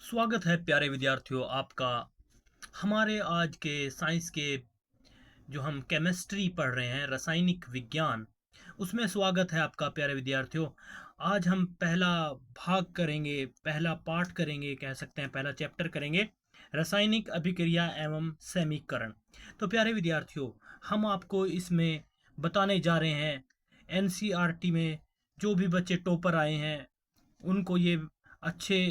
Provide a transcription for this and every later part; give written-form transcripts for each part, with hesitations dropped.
स्वागत है प्यारे विद्यार्थियों आपका हमारे आज के साइंस के जो हम केमिस्ट्री पढ़ रहे हैं रासायनिक विज्ञान उसमें स्वागत है आपका प्यारे विद्यार्थियों। आज हम पहला भाग करेंगे, पहला पार्ट करेंगे, कह सकते हैं पहला चैप्टर करेंगे, रासायनिक अभिक्रिया एवं समीकरण। तो प्यारे विद्यार्थियों, हम आपको इसमें बताने जा रहे हैं एनसीईआरटी में जो भी बच्चे टॉपर आए हैं उनको ये अच्छे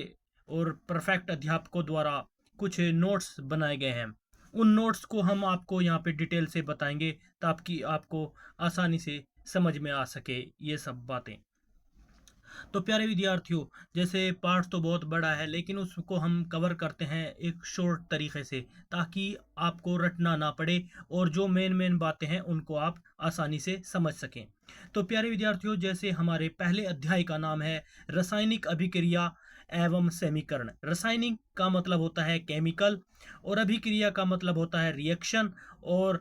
और परफेक्ट अध्यापकों द्वारा कुछ नोट्स बनाए गए हैं। उन नोट्स को हम आपको यहाँ पे डिटेल से बताएंगे ताकि आपको आसानी से समझ में आ सके ये सब बातें। तो प्यारे विद्यार्थियों, जैसे पार्ट तो बहुत बड़ा है लेकिन उसको हम कवर करते हैं एक शॉर्ट तरीके से ताकि आपको रटना ना पड़े और जो मेन मेन बातें हैं उनको आप आसानी से समझ सकें। तो प्यारे विद्यार्थियों, जैसे हमारे पहले अध्याय का नाम है रासायनिक अभिक्रिया एवं समीकरण। रासायनिक का मतलब होता है केमिकल और अभिक्रिया का मतलब होता है रिएक्शन और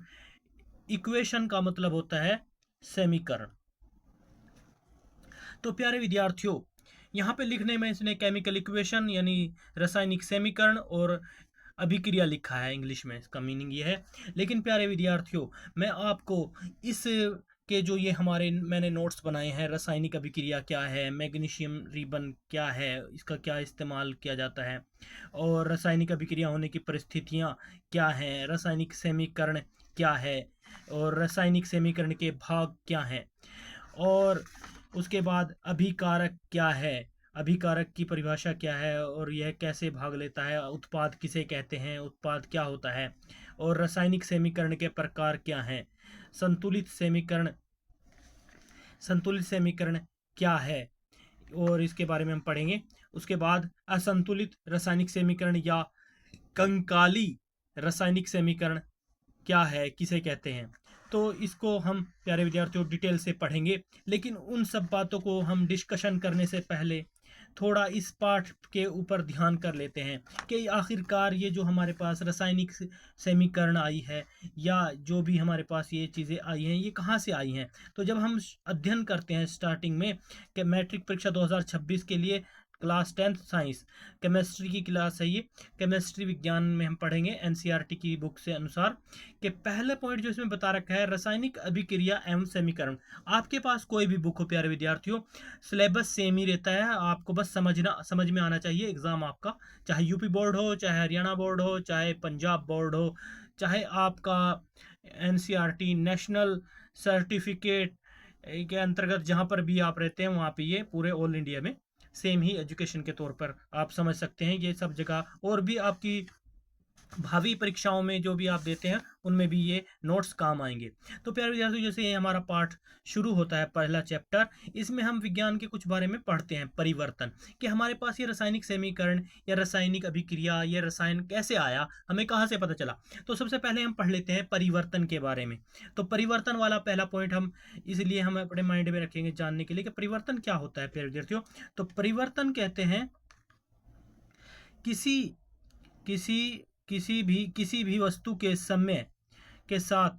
इक्वेशन का मतलब होता है समीकरण। तो प्यारे विद्यार्थियों, यहाँ पे लिखने में इसने केमिकल इक्वेशन यानी रासायनिक समीकरण और अभिक्रिया लिखा है, इंग्लिश में इसका मीनिंग ये है। लेकिन प्यारे विद्यार्थियों, मैं आपको इस के जो ये हमारे मैंने नोट्स बनाए हैं, रासायनिक अभिक्रिया क्या है, मैग्नीशियम रिबन क्या है, इसका क्या इस्तेमाल किया जाता है और रासायनिक अभिक्रिया होने की परिस्थितियाँ क्या हैं, रासायनिक समीकरण क्या है और रासायनिक समीकरण के भाग क्या हैं और उसके बाद अभिकारक क्या है, अभिकारक की परिभाषा क्या है और यह कैसे भाग लेता है, उत्पाद किसे कहते हैं, उत्पाद क्या होता है और रासायनिक समीकरण के प्रकार क्या हैं, संतुलित समीकरण, संतुलित समीकरण क्या है और इसके बारे में हम पढ़ेंगे। उसके बाद असंतुलित रासायनिक समीकरण या कंकाली रासायनिक समीकरण क्या है, किसे कहते हैं। तो इसको हम प्यारे विद्यार्थियों डिटेल से पढ़ेंगे, लेकिन उन सब बातों को हम डिस्कशन करने से पहले थोड़ा इस पाठ के ऊपर ध्यान कर लेते हैं कि आखिरकार ये जो हमारे पास रासायनिक समीकरण आई है या जो भी हमारे पास ये चीज़ें आई हैं ये कहाँ से आई हैं। तो जब हम अध्ययन करते हैं स्टार्टिंग में कि मैट्रिक परीक्षा 2026 के लिए क्लास 10th साइंस केमिस्ट्री की क्लास है, ये केमिस्ट्री विज्ञान में हम पढ़ेंगे एनसीईआरटी की बुक से अनुसार कि पहले पॉइंट जो इसमें बता रखा है रासायनिक अभिक्रिया एवं समीकरण। आपके पास कोई भी बुक हो प्यारे विद्यार्थियों, सिलेबस सेम ही रहता है, आपको बस समझ में आना चाहिए। एग्जाम आपका चाहे यूपी बोर्ड हो, चाहे हरियाणा बोर्ड हो, चाहे पंजाब बोर्ड हो, चाहे आपका एनसीईआरटी नेशनल सर्टिफिकेट के अंतर्गत जहाँ पर भी आप रहते हैं वहाँ पे ये पूरे ऑल इंडिया में सेम ही एजुकेशन के तौर पर आप समझ सकते हैं ये सब जगह। और भी आपकी भावी परीक्षाओं में जो भी आप देते हैं उनमें भी ये नोट्स काम आएंगे। तो प्यारे विद्यार्थियों, जैसे ये हमारा पाठ शुरू होता है पहला चैप्टर, इसमें हम विज्ञान के कुछ बारे में पढ़ते हैं। परिवर्तन कि हमारे पास ये रासायनिक समीकरण या रासायनिक अभिक्रिया या रसायन कैसे आया, हमें कहाँ से पता चला। तो सबसे पहले हम पढ़ लेते हैं परिवर्तन के बारे में। तो परिवर्तन वाला पहला पॉइंट हम इसलिए हम अपने माइंड में रखेंगे जानने के लिए कि परिवर्तन क्या होता है प्यारे विद्यार्थियों। तो परिवर्तन कहते हैं किसी किसी किसी भी वस्तु के समय के साथ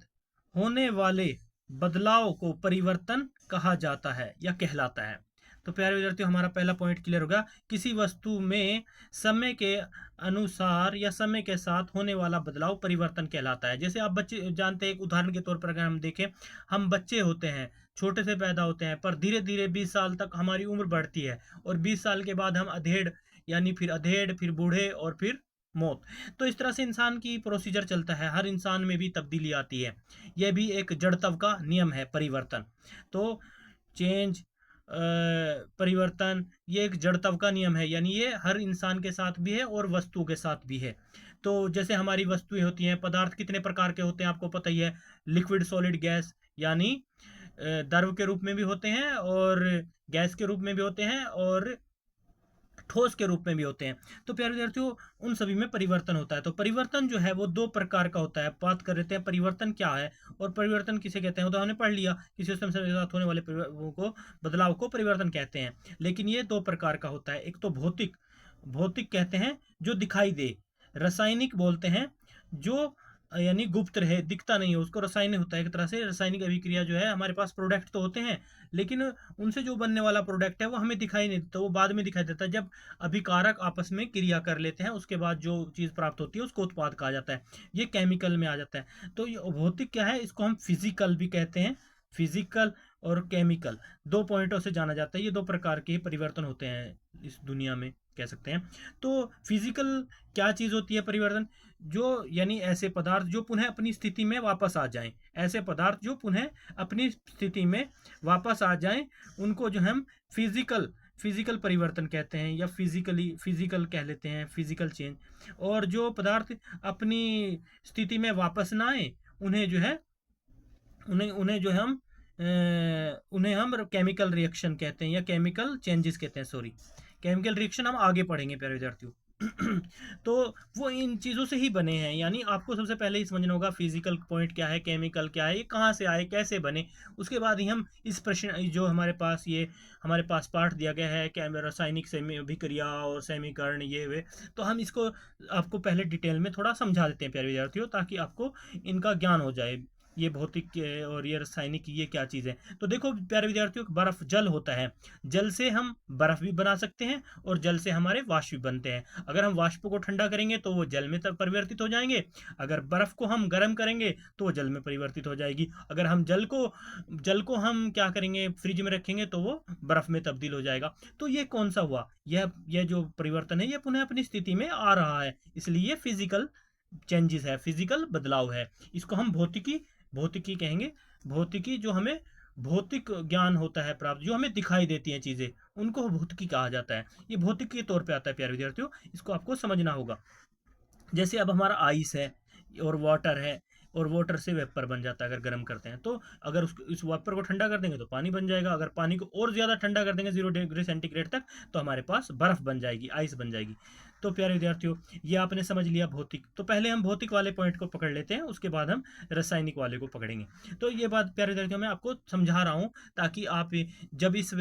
होने वाले बदलाव को परिवर्तन कहा जाता है या कहलाता है। तो प्यारे विद्यार्थियों, हमारा पहला पॉइंट क्लियर होगा, किसी वस्तु में समय के अनुसार या समय के साथ होने वाला बदलाव परिवर्तन कहलाता है। जैसे आप बच्चे जानते हैं, एक उदाहरण के तौर पर अगर हम देखें, हम बच्चे होते हैं, छोटे से पैदा होते हैं, पर धीरे धीरे 20 साल तक हमारी उम्र बढ़ती है और 20 साल के बाद हम अधेड़ यानी फिर अधेड़, फिर बूढ़े और फिर मौत। तो इस तरह से इंसान की प्रोसीजर चलता है, हर इंसान में भी तब्दीली आती है। यह भी एक जड़त्व का नियम है परिवर्तन। तो चेंज, परिवर्तन, ये एक जड़त्व का नियम है, यानी ये हर इंसान के साथ भी है और वस्तुओं के साथ भी है। तो जैसे हमारी वस्तुएं होती हैं, पदार्थ कितने प्रकार के होते हैं आपको पता ही है, लिक्विड, सॉलिड, गैस, यानी द्रव के रूप में भी होते हैं और गैस के रूप में भी होते हैं और ठोस के रूप में भी होते हैं। तो प्यारे विद्यार्थियों, उन सभी में परिवर्तन होता है। तो परिवर्तन जो है वो दो प्रकार का होता है। बात कर रहे हैं परिवर्तन क्या है और परिवर्तन किसे कहते हैं। तो हमने पढ़ लिया किसी सिस्टम के साथ होने वाले को बदलाव को परिवर्तन कहते हैं। लेकिन ये दो प्रकार का होता है। एक तो भौतिक, भौतिक कहते हैं जो दिखाई दे, रासायनिक बोलते हैं जो यानी गुप्त रहे, दिखता नहीं है उसको, रासायनिक होता है एक तरह से। रासायनिक अभिक्रिया जो है, हमारे पास प्रोडक्ट तो होते हैं लेकिन उनसे जो बनने वाला प्रोडक्ट है वो हमें दिखाई नहीं देता, वो बाद में दिखाई देता है जब अभिकारक आपस में क्रिया कर लेते हैं, उसके बाद जो चीज़ प्राप्त होती है उसको उत्पाद कहा जाता है। ये केमिकल में आ जाता है। तो ये भौतिक क्या है, इसको हम फिजिकल भी कहते हैं। फिजिकल और केमिकल, दो पॉइंटों से जाना जाता है। ये दो प्रकार के परिवर्तन होते हैं इस दुनिया में, कह सकते हैं। तो फिजिकल क्या चीज़ होती है परिवर्तन, जो यानी ऐसे पदार्थ जो पुनः अपनी स्थिति में वापस आ जाएं, ऐसे पदार्थ जो पुनः अपनी स्थिति में वापस आ जाएं, उनको जो हम फिजिकल फिजिकल परिवर्तन कहते हैं, या फिजिकल कह लेते हैं, फिजिकल चेंज। और जो पदार्थ अपनी स्थिति में वापस ना आए, उन्हें जो है उन्हें उन्हें जो है हम उन्हें हम केमिकल रिएक्शन कहते हैं, या केमिकल चेंजेस कहते हैं, सॉरी। केमिकल रिएक्शन हम आगे पढ़ेंगे प्यारे विद्यार्थियों। तो वो इन चीज़ों से ही बने हैं, यानी आपको सबसे पहले ही समझना होगा फिजिकल पॉइंट क्या है, केमिकल क्या है, ये कहाँ से आए, कैसे बने। उसके बाद ही हम इस प्रश्न जो हमारे पास पाठ दिया गया है रासायनिक सेमी अभिक्रिया और समीकरण ये वे, तो हम इसको आपको पहले डिटेल में थोड़ा समझा देते हैं प्यारे विद्यार्थियों, ताकि आपको इनका ज्ञान हो जाए, ये भौतिक और ये रासायनिक ये क्या चीज़ है। तो देखो प्यारे विद्यार्थियों, बर्फ जल होता है, जल से हम बर्फ भी बना सकते हैं और जल से हमारे वाष्प भी बनते हैं। अगर हम वाष्प को ठंडा करेंगे तो वो जल में तब परिवर्तित हो जाएंगे, अगर बर्फ को हम गर्म करेंगे तो वो जल में परिवर्तित हो जाएगी, अगर हम जल को हम क्या करेंगे, फ्रिज में रखेंगे तो वो बर्फ में तब्दील हो जाएगा। तो ये कौन सा हुआ, यह जो परिवर्तन है ये पुनः अपनी स्थिति में आ रहा है, इसलिए फिजिकल चेंजेस है, फिजिकल बदलाव है। इसको हम भौतिकी कहेंगे। भौतिकी जो हमें भौतिक ज्ञान होता है प्राप्त, जो हमें दिखाई देती हैं चीज़ें, उनको भौतिकी कहा जाता है। ये भौतिक के तौर पे आता है प्यारे विद्यार्थियों, इसको आपको समझना होगा। जैसे अब हमारा आइस है और वाटर है, और वाटर से वेपर बन जाता है अगर गर्म करते हैं, तो अगर इस वेपर को ठंडा कर देंगे तो पानी बन जाएगा, अगर पानी को और ज़्यादा ठंडा कर देंगे 0 डिग्री सेंटीग्रेड तक, तो हमारे पास बर्फ़ बन जाएगी, आइस बन जाएगी। तो प्यारे विद्यार्थियों, ये आपने समझ लिया भौतिक। तो पहले हम भौतिक वाले पॉइंट को पकड़ लेते हैं, उसके बाद हम रासायनिक वाले को पकड़ेंगे। तो ये बात प्यारे विद्यार्थियों मैं आपको समझा रहा हूँ, ताकि आप जब इस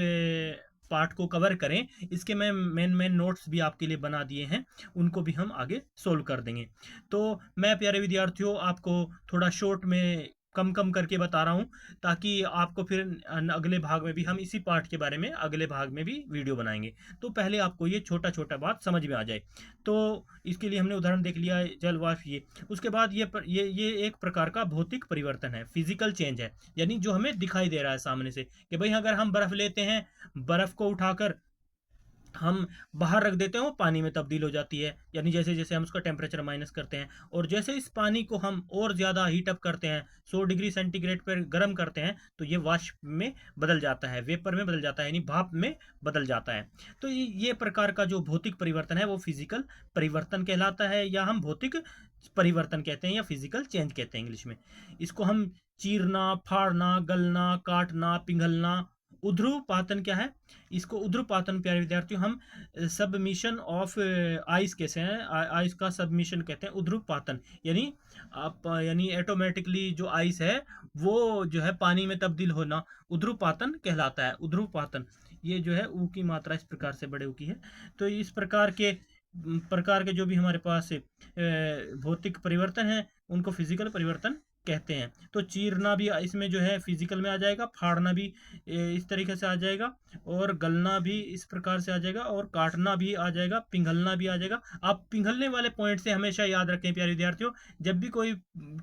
पार्ट को कवर करें, इसके मैं मेन मेन नोट्स भी आपके लिए बना दिए हैं, उनको भी हम आगे सोल्व कर देंगे। तो मैं प्यारे विद्यार्थियों आपको थोड़ा शॉर्ट में कम कम करके बता रहा हूँ, ताकि आपको फिर अगले भाग में भी हम इसी पार्ट के बारे में अगले भाग में भी वीडियो बनाएंगे, तो पहले आपको ये छोटा छोटा बात समझ में आ जाए। तो इसके लिए हमने उदाहरण देख लिया जल वाष्प ये। उसके बाद ये एक प्रकार का भौतिक परिवर्तन है, फिजिकल चेंज है, यानी जो हमें दिखाई दे रहा है सामने से, कि भाई अगर हम बर्फ लेते हैं, बर्फ को उठाकर हम बाहर रख देते हैं, वो पानी में तब्दील हो जाती है, यानी जैसे जैसे हम उसका टेम्परेचर माइनस करते हैं, और जैसे इस पानी को हम और ज़्यादा हीटअप करते हैं, 100 डिग्री सेंटीग्रेड पर गर्म करते हैं, तो ये वाष्प में बदल जाता है, वेपर में बदल जाता है, यानी भाप में बदल जाता है। तो ये प्रकार का जो भौतिक परिवर्तन है वो फिजिकल परिवर्तन कहलाता है, या हम भौतिक परिवर्तन कहते हैं, या फिजिकल चेंज कहते हैं इंग्लिश में। इसको हम चीरना, फाड़ना, गलना, काटना, पिघलना। ऊर्ध्वपातन क्या है, इसको ऊर्ध्वपातन प्यारे विद्यार्थियों हम सबमिशन ऑफ आइस कैसे हैं, आइस का सबमिशन कहते हैं ऊर्ध्वपातन, यानी आप यानी ऑटोमेटिकली जो आइस है वो जो है पानी में तब्दील होना ऊर्ध्वपातन कहलाता है। ऊर्ध्वपातन, ये जो है ऊ की मात्रा इस प्रकार से बड़े ऊ की है। तो इस प्रकार के जो भी हमारे पास भौतिक परिवर्तन है, उनको फिजिकल परिवर्तन कहते हैं। तो चीरना भी इसमें जो है फिजिकल में आ जाएगा, फाड़ना भी इस तरीके से आ जाएगा, और गलना भी इस प्रकार से आ जाएगा, और काटना भी आ जाएगा, पिघलना भी आ जाएगा। आप पिघलने वाले पॉइंट से हमेशा याद रखें प्यारे विद्यार्थियों, जब भी कोई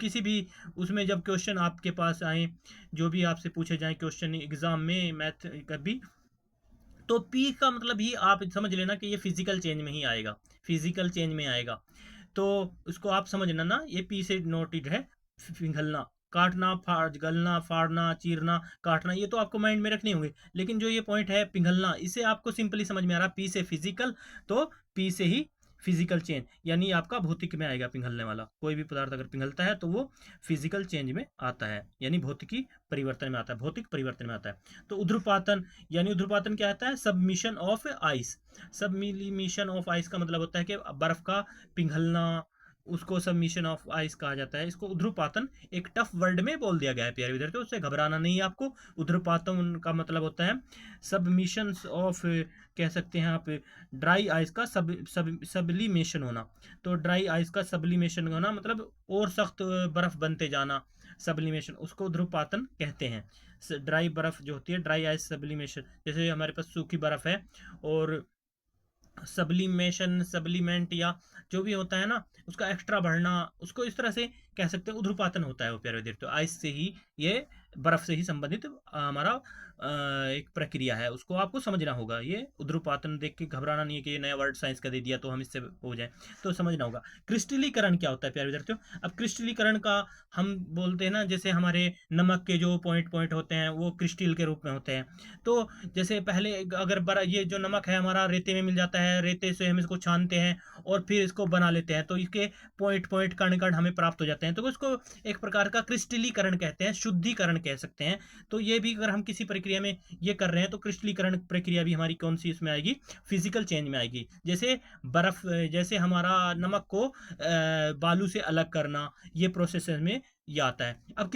किसी भी उसमें जब क्वेश्चन आपके पास आए, जो भी आपसे पूछे जाए क्वेश्चन एग्जाम में, मैथ कभी, तो पी का मतलब ही आप समझ लेना कि ये फिजिकल चेंज में ही आएगा, फिजिकल चेंज में आएगा। तो उसको आप समझना ना, ये पी से नोटेड है, पिघलना, काटना, गलना, फाड़ना, चीरना, काटना, ये तो आपको माइंड में रखने होंगे। लेकिन जो ये पॉइंट है पिघलना, इसे आपको सिंपली समझ में आ रहा, पी से फिजिकल, तो पी से ही फिजिकल चेंज, यानी आपका भौतिक में आएगा पिघलने वाला। कोई भी पदार्थ अगर पिघलता है तो वो फिजिकल चेंज में आता है, यानी भौतिकी परिवर्तन में आता है, भौतिक परिवर्तन में आता है। तो ऊर्ध्वपातन, यानी ऊर्ध्वपातन क्या आता है, submission of ice. Submission of ice का मतलब होता है कि बर्फ का पिघलना, उसको सबमिशन ऑफ आइस कहा जाता है। इसको ऊध्रुपातन एक टफ वर्ड में बोल दिया गया है प्यारे विद्यार्थियों, उससे घबराना नहीं है आपको। ऊध्रुपातन का मतलब होता है सबमिशन ऑफ, कह सकते हैं आप, ड्राई आइस का सब्लिमेशन होना। तो ड्राई आइस का सब्लिमेशन होना मतलब और सख्त बर्फ बनते जाना, सब्लिमेशन, उसको ध्रुवपातन कहते हैं। ड्राई बर्फ जो होती है, ड्राई आइस सब्लिमेशन, जैसे हमारे पास सूखी बर्फ है, और सब्लिमेशन, सब्लीमेंट या जो भी होता है ना, उसका एक्स्ट्रा बढ़ना, उसको इस तरह से कह सकते हैं, ऊध्रुपातन होता है वो प्यारे विद्यार्थी। तो आइस से ही, ये बर्फ से ही संबंधित हमारा एक प्रक्रिया है, उसको आपको समझना होगा। ये ऊध्रुपातन देख के घबराना नहीं है कि ये नया वर्ड साइंस का दे दिया तो हम इससे हो जाए, तो समझना होगा। क्रिस्टलीकरण क्या होता है प्यारे विद्यार्थियों? अब क्रिस्टलीकरण का हम बोलते हैं ना, जैसे हमारे नमक के जो पॉइंट पॉइंट होते हैं वो क्रिस्टल के रूप में होते हैं। तो जैसे पहले अगर ये जो नमक है हमारा रेते में मिल जाता है, रेते से हम इसको छानते हैं और फिर इसको बना लेते हैं, तो इसके पॉइंट पॉइंट कण कण हमें प्राप्त हो जाते हैं, तो इसको एक प्रकार का क्रिस्टलीकरण कहते हैं, शुद्धिकरण कह सकते हैं। तो ये भी अगर हम किसी प्रक्रिया में ये कर रहे हैं तो क्रिस्टलीकरण प्रक्रिया भी हमारी कौन सी इसमें आएगी? फिजिकल चेंज में आएगी। जैसे बर्फ, जैसे हमारा नमक को बालू से अलग करना, ये प्रोसेस में ये आता है। अब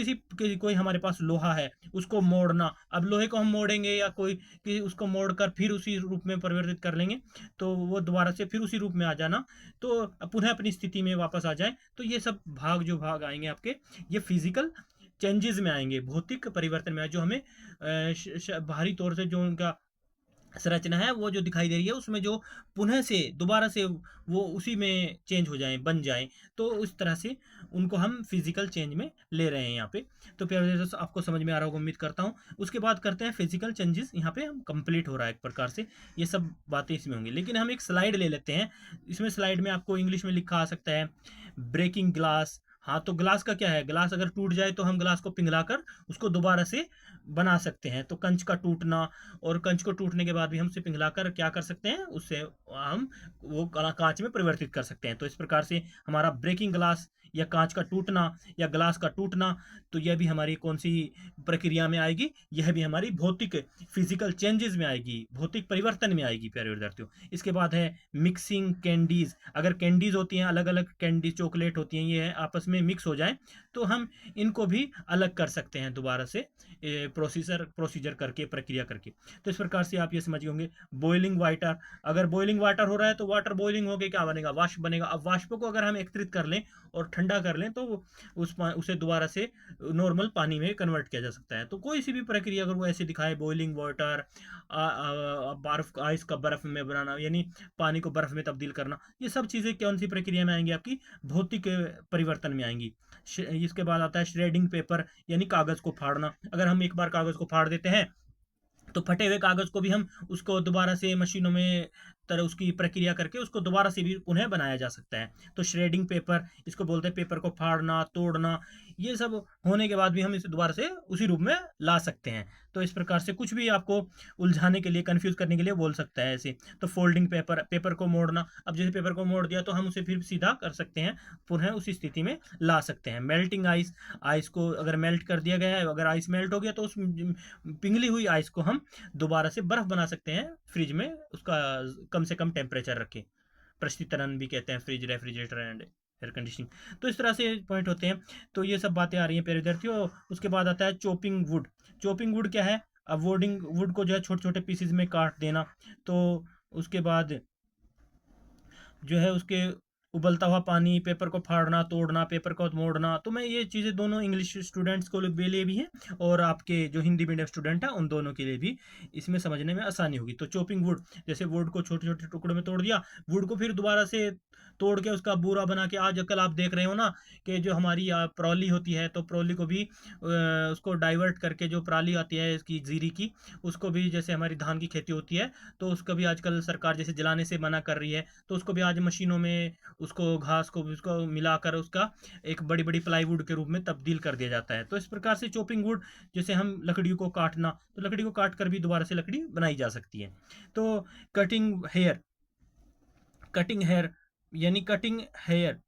कोई हमारे पास लोहा है, उसको मोड़ना, अब लोहे को हम मोड़ेंगे या कि उसको मोड़कर फिर उसी रूप में परिवर्तित कर लेंगे, तो वो दोबारा से फिर उसी रूप में आ जाना, तो पुनः अपनी स्थिति में वापस आ जाए। तो ये सब जो भाग आएंगे आपके, ये फिजिकल चेंजेस में आएंगे, भौतिक परिवर्तन में जो हमें बाहरी तौर से जो उनका संरचना है वो जो दिखाई दे रही है, उसमें जो पुनः से दोबारा से वो उसी में चेंज हो जाएं, बन जाएं, तो उस तरह से उनको हम फिजिकल चेंज में ले रहे हैं यहाँ पे। तो प्यारे दोस्तों, आपको समझ में आ रहा होगा, उम्मीद करता हूँ। उसके बाद करते हैं फिजिकल चेंजेस, यहाँ पे हम कंप्लीट हो रहा है एक प्रकार से, ये सब बातें इसमें होंगी। लेकिन हम एक स्लाइड ले लेते हैं, इसमें स्लाइड में आपको इंग्लिश में लिखा आ सकता है ब्रेकिंग ग्लास। हाँ, तो ग्लास का क्या है, ग्लास अगर टूट जाए तो हम ग्लास को पिघलाकर उसको दोबारा से बना सकते हैं। तो कंच का टूटना, और कंच को टूटने के बाद भी हम उसे पिघलाकर क्या कर सकते हैं, उससे हम वो कांच में परिवर्तित कर सकते हैं। तो इस प्रकार से हमारा ब्रेकिंग ग्लास या कांच का टूटना या ग्लास का टूटना, तो यह भी हमारी कौन सी प्रक्रिया में आएगी? यह भी हमारी भौतिक फिजिकल चेंजेस में आएगी, भौतिक परिवर्तन में आएगी प्यारे विद्यार्थियों। इसके बाद है मिक्सिंग कैंडीज। अगर कैंडीज होती हैं, अलग अलग कैंडी चॉकलेट होती हैं, ये आपस में मिक्स हो जाए तो हम इनको भी अलग कर सकते हैं दोबारा से, प्रोसीजर करके, प्रक्रिया करके। तो इस प्रकार से आप ये समझ होंगे। बॉइलिंग वाटर, अगर बॉइलिंग वाटर हो रहा है तो वाटर बॉइलिंग होकर क्या बनेगा? वाष्प बनेगा। अब वाष्प को अगर हम एकत्रित कर लें और ठंडा कर लें तो उसे दोबारा से नॉर्मल पानी में कन्वर्ट किया जा सकता है। तो कोई सी भी प्रक्रिया अगर वो ऐसे दिखाए, बॉइलिंग वाटर, बर्फ, आइस का बर्फ में बनाना, यानी पानी को बर्फ में तब्दील करना, ये सब चीज़ें कौन सी प्रक्रिया में आएंगी? आपकी भौतिक परिवर्तन में आएंगी। इसके बाद आता है श्रेडिंग पेपर, यानी कागज को फाड़ना। अगर हम एक बार कागज को फाड़ देते हैं तो फटे हुए कागज को भी हम उसको दोबारा से मशीनों में तरह उसकी प्रक्रिया करके उसको दोबारा से भी उन्हें बनाया जा सकता है। तो श्रेडिंग पेपर, इसको बोलते हैं पेपर को फाड़ना, तोड़ना, ये सब होने के बाद भी हम इसे दोबारा से उसी रूप में ला सकते हैं। तो इस प्रकार से कुछ भी आपको उलझाने के लिए, कंफ्यूज करने के लिए बोल सकता है ऐसे। तो फोल्डिंग पेपर, पेपर को मोड़ना, अब जैसे पेपर को मोड़ दिया तो हम उसे फिर सीधा कर सकते हैं, पुनः उसी स्थिति में ला सकते हैं। मेल्टिंग आइस, आइस को अगर मेल्ट कर दिया गया है, अगर आइस मेल्ट हो गया तो उस पिघली हुई आइस को हम दोबारा से बर्फ बना सकते हैं फ्रिज में, उसका कम से कम टेम्परेचर रखें। प्रशीतरण भी कहते हैं fridge, refrigerator and air conditioning. तो इस तरह से पॉइंट होते हैं। तो ये सब बातें आ रही हैं प्यारे विद्यार्थियों। उसके बाद आता है चॉपिंग वुड। चॉपिंग वुड क्या है? अब वुड को जो है छोटे छोटे पीसेज में काट देना। तो उसके बाद जो है उसके उबलता हुआ पानी, पेपर को फाड़ना, तोड़ना, पेपर को मोड़ना। तो मैं ये चीज़ें दोनों इंग्लिश स्टूडेंट्स को लिए भी हैं और आपके जो हिंदी मीडियम स्टूडेंट हैं उन दोनों के लिए भी इसमें समझने में आसानी होगी। तो चॉपिंग वुड, जैसे वुड को छोटे छोटे टुकड़ों में तोड़ दिया, वुड को फिर दोबारा से तोड़ के उसका बूरा बना के, आज कल आप देख रहे हो ना कि जो हमारी पराली होती है, तो पराली को भी उसको डाइवर्ट करके, जो पराली आती है इसकी जीरी की, उसको भी, जैसे हमारी धान की खेती होती है तो उसको भी आजकल सरकार जैसे जलाने से मना कर रही है, तो उसको भी आज मशीनों में उसको घास को उसको मिलाकर उसका एक बड़ी बड़ी प्लाईवुड के रूप में तब्दील कर दिया जाता है। तो इस प्रकार से चॉपिंग वुड, जैसे हम लकड़ी को काटना, तो लकड़ी को काट कर भी दोबारा से लकड़ी बनाई जा सकती है। तो कटिंग हेयर, कटिंग हेयर यानी कटिंग हेयर,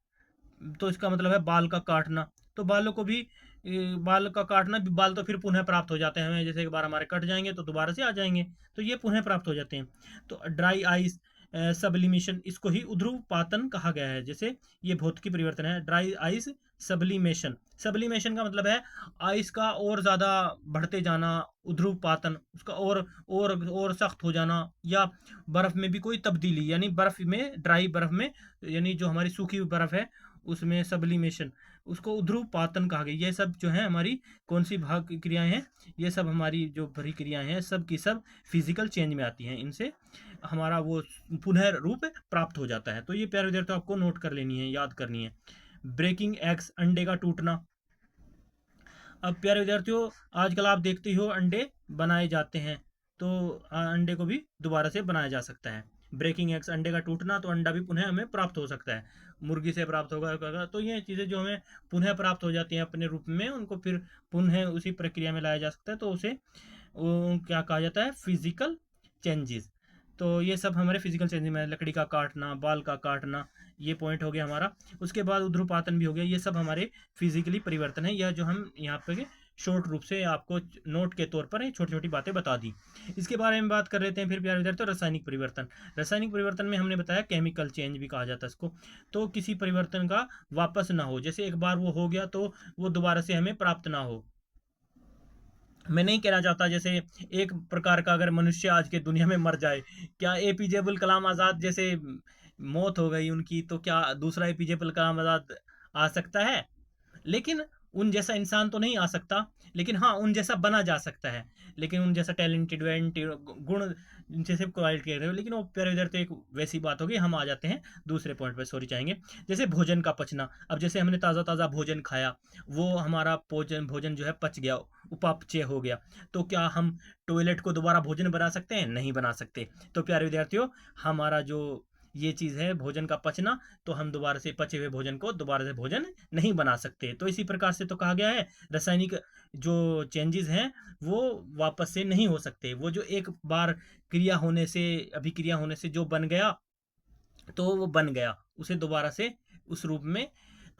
तो इसका मतलब है बाल का काटना। तो बालों को भी बाल का काटना भी, बाल तो फिर पुनः प्राप्त हो जाते हैं हमें, जैसे एक बार हमारे कट जाएंगे तो दोबारा से आ जाएंगे, तो ये पुनः प्राप्त हो जाते हैं। तो ड्राई आइस, सब्लिमेशन, इसको ही उध्रुवपातन कहा गया है। जैसे ये भौतिकी परिवर्तन है। ड्राई आइस सब्लिमेशन, सब्लिमेशन का मतलब है आइस का और ज़्यादा बढ़ते जाना, उध्रुवपातन उसका और सख्त हो जाना, या बर्फ़ में भी कोई तब्दीली, यानी बर्फ़ में, ड्राई बर्फ़ में, यानी जो हमारी सूखी हुई बर्फ़ है उसमें सब्लिमेशन, उसको उध्रुवपातन कहा गया। ये सब जो है हमारी कौन सी भाग क्रियाएं हैं, ये सब हमारी जो क्रियाएं हैं सब की सब फिजिकल चेंज में आती हैं। इनसे हमारा वो पुनः रूप प्राप्त हो जाता है। तो ये प्यारे विद्यार्थियों आपको नोट कर लेनी है, याद करनी है। ब्रेकिंग एग्स, अंडे का टूटना। अब प्यारे विद्यार्थियों आजकल आप देखते हो अंडे बनाए जाते हैं, तो अंडे को भी दोबारा से बनाया जा सकता है। ब्रेकिंग एग्स, अंडे का टूटना, तो अंडा भी पुनः हमें प्राप्त हो सकता है, मुर्गी से प्राप्त होगा। तो ये चीज़ें जो हमें पुनः प्राप्त हो जाती हैं अपने रूप में, उनको फिर पुनः उसी प्रक्रिया में लाया जा सकता है। तो उसे क्या कहा जाता है, फिजिकल चेंजेस। तो ये सब हमारे फिजिकल चेंजेस में, लकड़ी का काटना, बाल का काटना, ये पॉइंट हो गया हमारा। उसके बाद उध्रुपातन भी हो गया। ये सब हमारे फिजिकली परिवर्तन है, या जो हम यहाँ पे शॉर्ट रूप से आपको नोट के तौर पर छोटी छोटी बातें बता दी। इसके बारे में बात कर लेते हैं फिर प्यारे विद्यार्थी। तो रासायनिक परिवर्तन, रासायनिक परिवर्तन में हमने बताया केमिकल चेंज भी कहा जाता है इसको। तो किसी परिवर्तन का वापस ना हो, जैसे एक बार वो हो गया तो वो दोबारा से हमें प्राप्त ना हो। मैं नहीं कहना चाहता जैसे एक प्रकार का अगर मनुष्य आज के दुनिया में मर जाए, क्या एपीजे अब्दुल कलाम आज़ाद जैसे मौत हो गई उनकी, तो क्या दूसरा एपीजे अब्दुल कलाम आज़ाद आ सकता है? लेकिन उन जैसा इंसान तो नहीं आ सकता, लेकिन हाँ उन जैसा बना जा सकता है। लेकिन उन जैसा टैलेंटेड गुण जैसे क्वालिटी कह रहे हो, लेकिन वो प्यारे इधर तो एक वैसी बात होगी। हम आ जाते हैं दूसरे पॉइंट पे, सॉरी चाहेंगे। जैसे भोजन का पचना। अब जैसे हमने ताज़ा ताज़ा भोजन खाया, वो हमारा भोजन जो है पच गया, उपापचय हो गया, तो क्या हम टॉयलेट को दोबारा भोजन बना सकते हैं? नहीं बना सकते। तो प्यारे विद्यार्थियों हमारा जो ये चीज़ है भोजन का पचना, तो हम दोबारा से पचे हुए भोजन को दोबारा से भोजन नहीं बना सकते। तो इसी प्रकार से तो कहा गया है रासायनिक जो चेंजेस हैं वो वापस से नहीं हो सकते। वो जो एक बार क्रिया होने से, अभिक्रिया होने से जो बन गया तो वो बन गया, उसे दोबारा से उस रूप में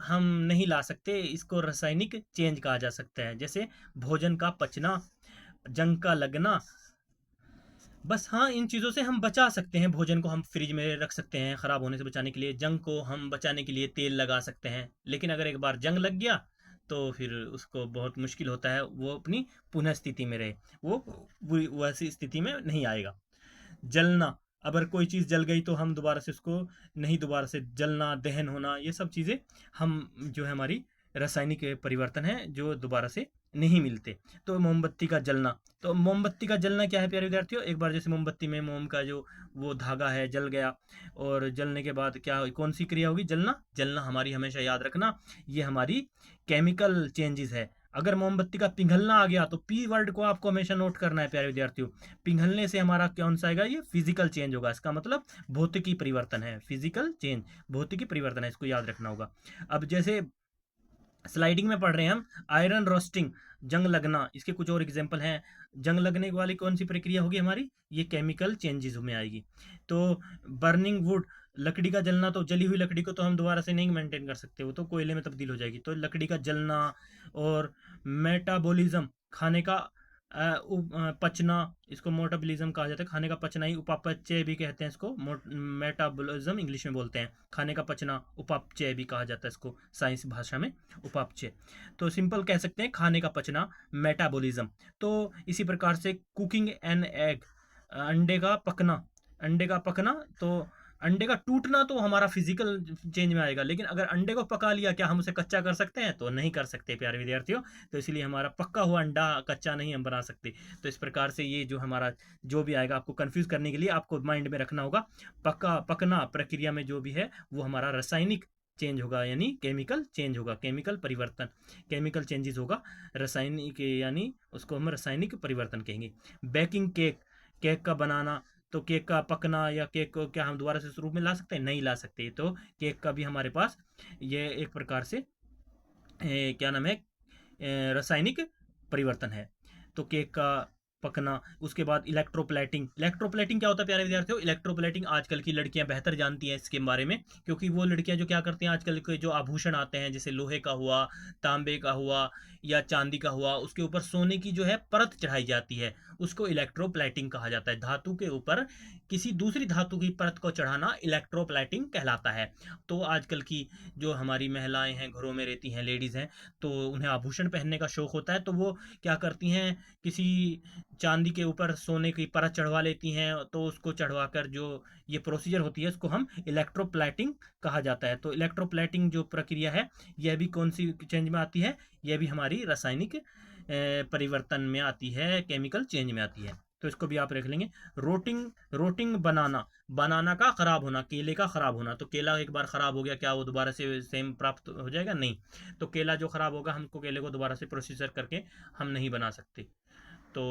हम नहीं ला सकते। इसको रासायनिक चेंज कहा जा सकता है। जैसे भोजन का पचना, जंग का लगना, बस हाँ इन चीज़ों से हम बचा सकते हैं। भोजन को हम फ्रिज में रख सकते हैं ख़राब होने से बचाने के लिए, जंग को हम बचाने के लिए तेल लगा सकते हैं। लेकिन अगर एक बार जंग लग गया तो फिर उसको बहुत मुश्किल होता है वो अपनी पुनः स्थिति में रहे, वो वैसी स्थिति में नहीं आएगा। जलना, अगर कोई चीज़ जल गई तो हम दोबारा से उसको नहीं, दोबारा से जलना, दहन होना, ये सब चीज़ें हम जो है हमारी रासायनिक परिवर्तन है जो दोबारा से नहीं मिलते। तो मोमबत्ती का जलना, तो मोमबत्ती का जलना क्या है प्यारे विद्यार्थियों? एक बार जैसे मोमबत्ती में मोम का जो वो धागा है जल गया, और जलने के बाद क्या, कौन सी क्रिया होगी? जलना। जलना हमारी हमेशा याद रखना ये हमारी केमिकल चेंजेस है। अगर मोमबत्ती का पिघलना आ गया तो पी वर्ड को आपको हमेशा नोट करना है प्यारे विद्यार्थियों। पिघलने से हमारा कौन सा आएगा? ये फिजिकल चेंज होगा। इसका मतलब भौतिकी परिवर्तन है, फिजिकल चेंज, भौतिकी परिवर्तन है, इसको याद रखना होगा। अब जैसे स्लाइडिंग में पढ़ रहे हैं हम, आयरन रोस्टिंग, जंग लगना, इसके कुछ और एग्जांपल हैं। जंग लगने वाली कौन सी प्रक्रिया होगी हमारी? ये केमिकल चेंजेस में आएगी। तो बर्निंग वुड, लकड़ी का जलना, तो जली हुई लकड़ी को तो हम दोबारा से नहीं मेंटेन कर सकते, वो तो कोयले में तब्दील हो जाएगी। तो लकड़ी का जलना। और मेटाबॉलिज्म, खाने का पचना, इसको मोटाबॉलिज्म कहा जाता है। खाने का पचना ही उपापचय भी कहते हैं इसको, मेटाबॉलिज्म इंग्लिश में बोलते हैं। खाने का पचना उपापचय भी कहा जाता है इसको साइंस भाषा में, उपापचय। तो सिंपल कह सकते हैं खाने का पचना, मेटाबॉलिज्म। तो इसी प्रकार से कुकिंग एन एग, अंडे का पकना, अंडे का पकना, तो अंडे का टूटना तो हमारा फिजिकल चेंज में आएगा। लेकिन अगर अंडे को पका लिया, क्या हम उसे कच्चा कर सकते हैं? तो नहीं कर सकते प्यारे विद्यार्थियों। तो इसलिए हमारा पक्का हुआ अंडा कच्चा नहीं हम बना सकते। तो इस प्रकार से ये जो हमारा जो भी आएगा आपको कंफ्यूज करने के लिए आपको माइंड में रखना होगा, पक्का पकना प्रक्रिया में जो भी है वो हमारा रासायनिक चेंज होगा, यानी केमिकल चेंज होगा, केमिकल परिवर्तन, केमिकल चेंजेस होगा। रासायनिक यानी उसको हम रासायनिक परिवर्तन कहेंगे। बेकिंग केक, केक का बनाना, तो केक का पकना या केक को क्या हम दोबारा से रूप में ला सकते हैं? नहीं ला सकते। तो केक का भी हमारे पास ये एक प्रकार से क्या नाम है, रासायनिक परिवर्तन है। तो केक का पकना। उसके बाद इलेक्ट्रोप्लेटिंग, इलेक्ट्रोप्लेटिंग क्या होता है प्यारे विद्यार्थियों? इलेक्ट्रोप्लेटिंग आजकल की लड़कियां बेहतर जानती हैं इसके बारे में, क्योंकि वो लड़कियां जो क्या करती हैं, आजकल के जो आभूषण आते हैं जैसे लोहे का हुआ, तांबे का हुआ या चांदी का हुआ, उसके ऊपर सोने की जो है परत चढ़ाई जाती है, उसको इलेक्ट्रोप्लेटिंग कहा जाता है। धातु के ऊपर किसी दूसरी धातु की परत को चढ़ाना इलेक्ट्रोप्लेटिंग कहलाता है। तो आजकल की जो हमारी महिलाएं हैं, घरों में रहती हैं, लेडीज़ हैं, तो उन्हें आभूषण पहनने का शौक होता है, तो वो क्या करती हैं, किसी चांदी के ऊपर सोने की परत चढ़वा लेती हैं। तो उसको चढ़वाकर जो ये प्रोसीजर होती है, इसको हम इलेक्ट्रोप्लेटिंग कहा जाता है। तो इलेक्ट्रोप्लेटिंग जो प्रक्रिया है, यह भी कौन सी चेंज में आती है? यह भी हमारी रासायनिक परिवर्तन में आती है, केमिकल चेंज में आती है। तो इसको भी आप रख लेंगे। रोटिंग, रोटिंग बनाना, बनाना का खराब होना, केले का खराब होना। तो केला एक बार खराब हो गया, क्या वो दोबारा से सेम प्राप्त हो जाएगा? नहीं। तो केला जो खराब होगा, हमको केले को दोबारा से प्रोसीजर करके हम नहीं बना सकते। तो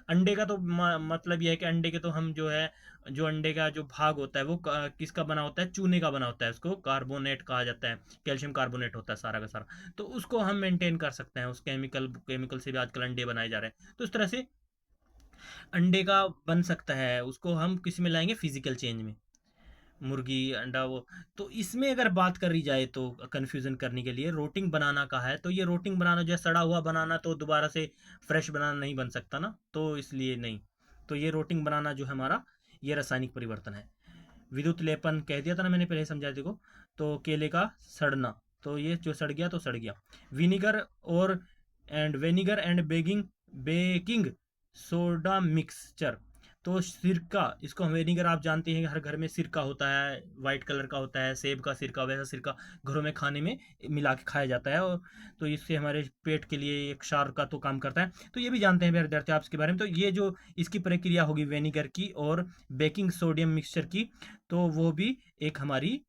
अंडे का तो मतलब यह है कि अंडे के तो हम जो है, जो अंडे का जो भाग होता है वो किसका बना होता है? चूने का बना होता है। उसको कार्बोनेट कहा जाता है, कैल्शियम कार्बोनेट होता है सारा का सारा। तो उसको हम मेंटेन कर सकते हैं, उस केमिकल से भी आजकल अंडे बनाए जा रहे हैं। तो इस तरह से अंडे का बन सकता है, उसको हम किस में लाएंगे? फिजिकल चेंज में। मुर्गी, अंडा, वो। तो इसमें अगर बात करी जाए तो कंफ्यूजन करने के लिए रोटिंग बनाना का है, तो ये रोटिंग बनाना जो है, सड़ा हुआ बनाना, तो दोबारा से फ्रेश बनाना नहीं बन सकता ना, तो इसलिए नहीं। तो ये रोटिंग बनाना जो है हमारा, ये रासायनिक परिवर्तन है। विद्युत लेपन कह दिया था ना मैंने, पहले समझाया देखो। तो केले का सड़ना, तो ये जो सड़ गया तो सड़ गया। विनीगर और vinegar and baking, baking soda mixture. तो सिरका, इसको हम वेनिगर, आप जानते हैं हर घर में सिरका होता है, वाइट कलर का होता है, सेब का सिरका, वैसा सिरका घरों में खाने में मिला के खाया जाता है। और तो इससे हमारे पेट के लिए एक क्षार का तो काम करता है। तो ये भी जानते हैं विद्यार्थी आप इसके बारे में। तो ये जो इसकी प्रक्रिया होगी वेनिगर की और बेकिंग सोडियम मिक्सचर की, तो वो भी एक हमारी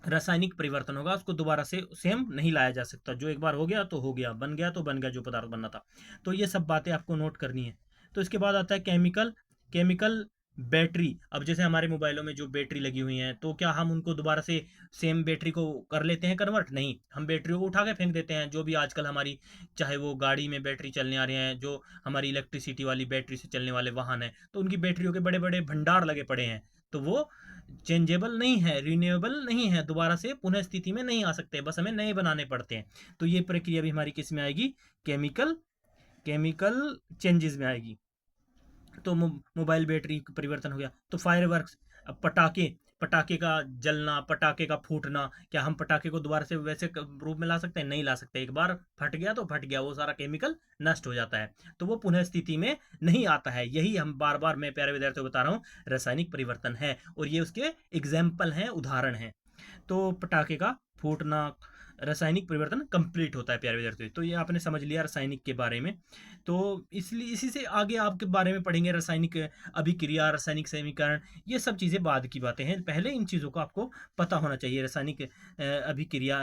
रासायनिक परिवर्तन होगा। उसको दोबारा से सेम नहीं लाया जा सकता। जो एक बार हो गया तो हो गया, बन गया तो बन गया, जो पदार्थ बनना था। तो ये सब बातें आपको नोट करनी है। तो इसके बाद आता है केमिकल, केमिकल बैटरी। अब जैसे हमारे मोबाइलों में जो बैटरी लगी हुई हैं, तो क्या हम उनको दोबारा से सेम बैटरी को कर लेते हैं कन्वर्ट? नहीं, हम बैटरियों को उठा के फेंक देते हैं। जो भी आजकल हमारी, चाहे वो गाड़ी में बैटरी चलने आ रहे हैं, जो हमारी इलेक्ट्रिसिटी वाली बैटरी से चलने वाले वाहन हैं, तो उनकी बैटरियों के बड़े बड़े भंडार लगे पड़े हैं। तो वो चेंजेबल नहीं है, रिन्यूएबल नहीं है, दोबारा से पुनः स्थिति में नहीं आ सकते, बस हमें नए बनाने पड़ते हैं। तो ये प्रक्रिया भी हमारी किस में आएगी? केमिकल, केमिकल चेंजेस में आएगी। तो मोबाइल बैटरी परिवर्तन हो गया। तो फायरवर्क्स, पटाखे, पटाखे का जलना, पटाखे का फूटना, क्या हम पटाखे को दोबारा से वैसे रूप में ला सकते हैं? नहीं ला सकते। एक बार फट गया तो फट गया, वो सारा केमिकल नष्ट हो जाता है, तो वो पुनः स्थिति में नहीं आता है। यही हम बार बार, मैं प्यारे विद्यार्थियों को बता रहा हूँ, रासायनिक परिवर्तन है। और ये उसके एग्जाम्पल हैं, उदाहरण हैं। तो पटाखे का फूटना, रासायनिक परिवर्तन कंप्लीट होता है प्यारे विद्यार्थियों। तो ये आपने समझ लिया रासायनिक के बारे में। तो इसलिए इसी से आगे आपके बारे में पढ़ेंगे, रासायनिक अभिक्रिया, रासायनिक समीकरण, ये सब चीज़ें बाद की बातें हैं। पहले इन चीज़ों को आपको पता होना चाहिए। रासायनिक अभिक्रिया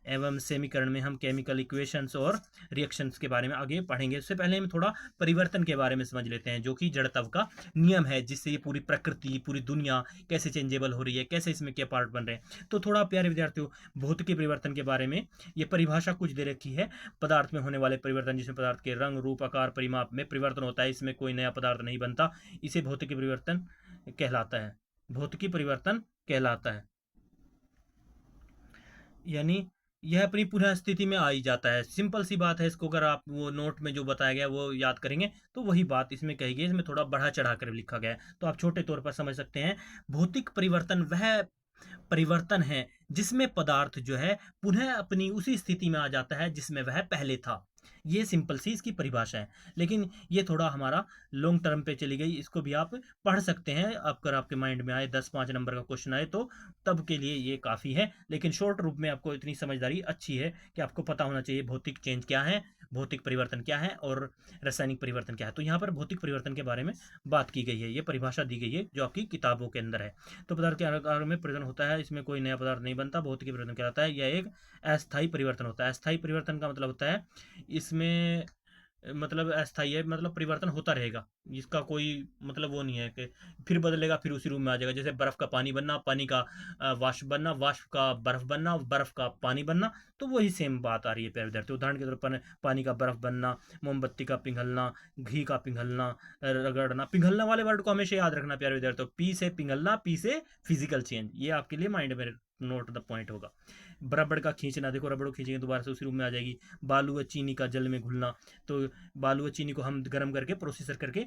एवं समीकरण में हम केमिकल इक्वेशंस और रिएक्शंस के बारे में आगे पढ़ेंगे। उससे पहले हम थोड़ा परिवर्तन के बारे में समझ लेते हैं, जो कि जड़त्व का नियम है, जिससे ये पूरी प्रकृति, पूरी दुनिया कैसे चेंजेबल हो रही है, कैसे इसमें क्या पार्ट बन रहे हैं। तो थोड़ा प्यारे विद्यार्थियों, भौतिकी परिवर्तन के बारे में ये परिभाषा कुछ दे रखी है। पदार्थ में होने वाले परिवर्तन, जिसमें पदार्थ के रंग, रूप, आकार, परिमाप में परिवर्तन होता है, इसमें कोई नया पदार्थ नहीं बनता, इसे भौतिकी परिवर्तन कहलाता है। भौतिकी परिवर्तन कहलाता है, यानी यह अपनी पुनः स्थिति में आ ही जाता है। सिंपल सी बात है। इसको अगर आप वो नोट में जो बताया गया वो याद करेंगे, तो वही बात इसमें कही गई। इसमें थोड़ा बढ़ा चढ़ा कर लिखा गया है, तो आप छोटे तौर पर समझ सकते हैं। भौतिक परिवर्तन वह परिवर्तन है जिसमें पदार्थ जो है पुनः अपनी उसी स्थिति में आ जाता है जिसमें वह पहले था। ये सिंपल सी इसकी परिभाषा है। लेकिन ये थोड़ा हमारा लॉन्ग टर्म पे चली गई, इसको भी आप पढ़ सकते हैं। अगर आपके माइंड में आए, 10-5 नंबर का क्वेश्चन आए, तो तब के लिए ये काफ़ी है। लेकिन शॉर्ट रूप में आपको इतनी समझदारी अच्छी है कि आपको पता होना चाहिए भौतिक चेंज क्या है, भौतिक परिवर्तन क्या है और रासायनिक परिवर्तन क्या है। तो यहाँ पर भौतिक परिवर्तन के बारे में बात की गई है, ये परिभाषा दी गई है जो आपकी किताबों के अंदर है। तो पदार्थ के आकार में परिवर्तन होता है, इसमें कोई नया पदार्थ नहीं बनता, भौतिक परिवर्तन कहलाता है। यह एक अस्थायी परिवर्तन होता है। अस्थायी परिवर्तन का मतलब होता है, इसमें मतलब अस्थायी है, मतलब परिवर्तन होता रहेगा। इसका कोई मतलब वो नहीं है कि फिर बदलेगा फिर उसी रूम में आ जाएगा। जैसे बर्फ़ का पानी बनना, पानी का वाष्प बनना, वाष्प का बर्फ़ बनना, बर्फ़ का पानी बनना, तो वही सेम बात आ रही है प्यारे विद्यार्थी। उदाहरण के तौर पर पानी का बर्फ़ बनना, मोमबत्ती का पिघलना, घी का पिघलना, रगड़ना। पिघलना वाले वर्ड को हमेशा याद रखना प्यारे विद्यार्थी। पी से पिघलना, पी से फिजिकल चेंज, ये आपके लिए माइंड में नोट द पॉइंट होगा। रबड़ का खींचना, देखो रबड़ को खींचेंगे दोबारा से उसी रूम में आ जाएगी। बालू व चीनी का जल में घुलना, तो बालू व चीनी को हम गर्म करके प्रोसेसर करके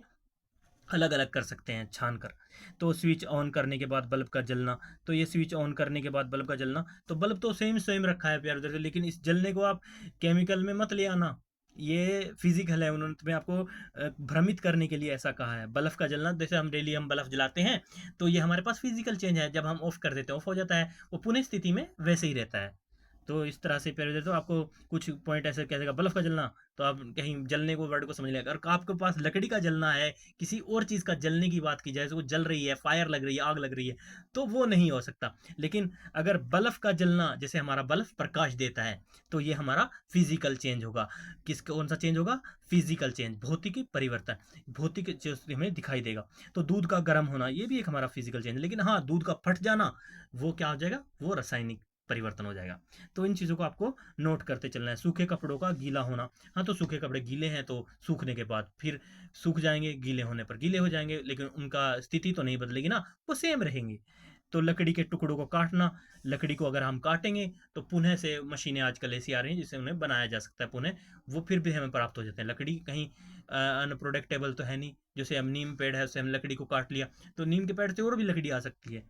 अलग अलग कर सकते हैं छान कर। तो स्विच ऑन करने के बाद बल्ब का जलना, तो ये स्विच ऑन करने के बाद बल्ब का जलना, तो बल्ब तो सेम सेम रखा है प्यारे उधर से, लेकिन इस जलने को आप केमिकल में मत ले आना, ये फिजिकल है। उन्होंने तुम्हें आपको भ्रमित करने के लिए ऐसा कहा है। बल्ब का जलना, जैसे हम डेली हम बल्ब जलाते हैं, तो ये हमारे पास फिजिकल चेंज है। जब हम ऑफ कर देते हैं ऑफ हो जाता है, वो पुनः स्थिति में वैसे ही रहता है। तो इस तरह से प्यारे तो आपको कुछ पॉइंट ऐसे कह देगा बल्ब का जलना, तो आप कहीं जलने को वर्ड को समझ लेगा। अगर आपके पास लकड़ी का जलना है, किसी और चीज़ का जलने की बात की जाए, जैसे वो जल रही है, फायर लग रही है, आग लग रही है, तो वो नहीं हो सकता। लेकिन अगर बल्ब का जलना, जैसे हमारा बल्ब प्रकाश देता है, तो ये हमारा फिजिकल चेंज होगा। कौन सा चेंज होगा? फिजिकल चेंज, भौतिक परिवर्तन, भौतिक चीज हमें दिखाई देगा। तो दूध का गर्म होना, ये भी एक हमारा फिजिकल चेंज। लेकिन हाँ, दूध का फट जाना, वो क्या हो जाएगा? वो रासायनिक परिवर्तन हो जाएगा। तो इन चीज़ों को आपको नोट करते चलना है। सूखे कपड़ों का गीला होना, हाँ तो सूखे कपड़े गीले हैं तो सूखने के बाद फिर सूख जाएंगे, गीले होने पर गीले हो जाएंगे, लेकिन उनका स्थिति तो नहीं बदलेगी ना, वो सेम रहेंगे। तो लकड़ी के टुकड़ों को काटना, लकड़ी को अगर हम काटेंगे तो पुनः से मशीनें आजकल ऐसी आ रही हैं जिससे उन्हें बनाया जा सकता है पुनः, वो फिर भी हमें प्राप्त हो जाते हैं। लकड़ी कहीं अनप्रोडक्टेबल तो है नहीं। जैसे हम नीम पेड़ है, उससे हम लकड़ी को काट लिया, तो नीम के पेड़ से और भी लकड़ी आ सकती है।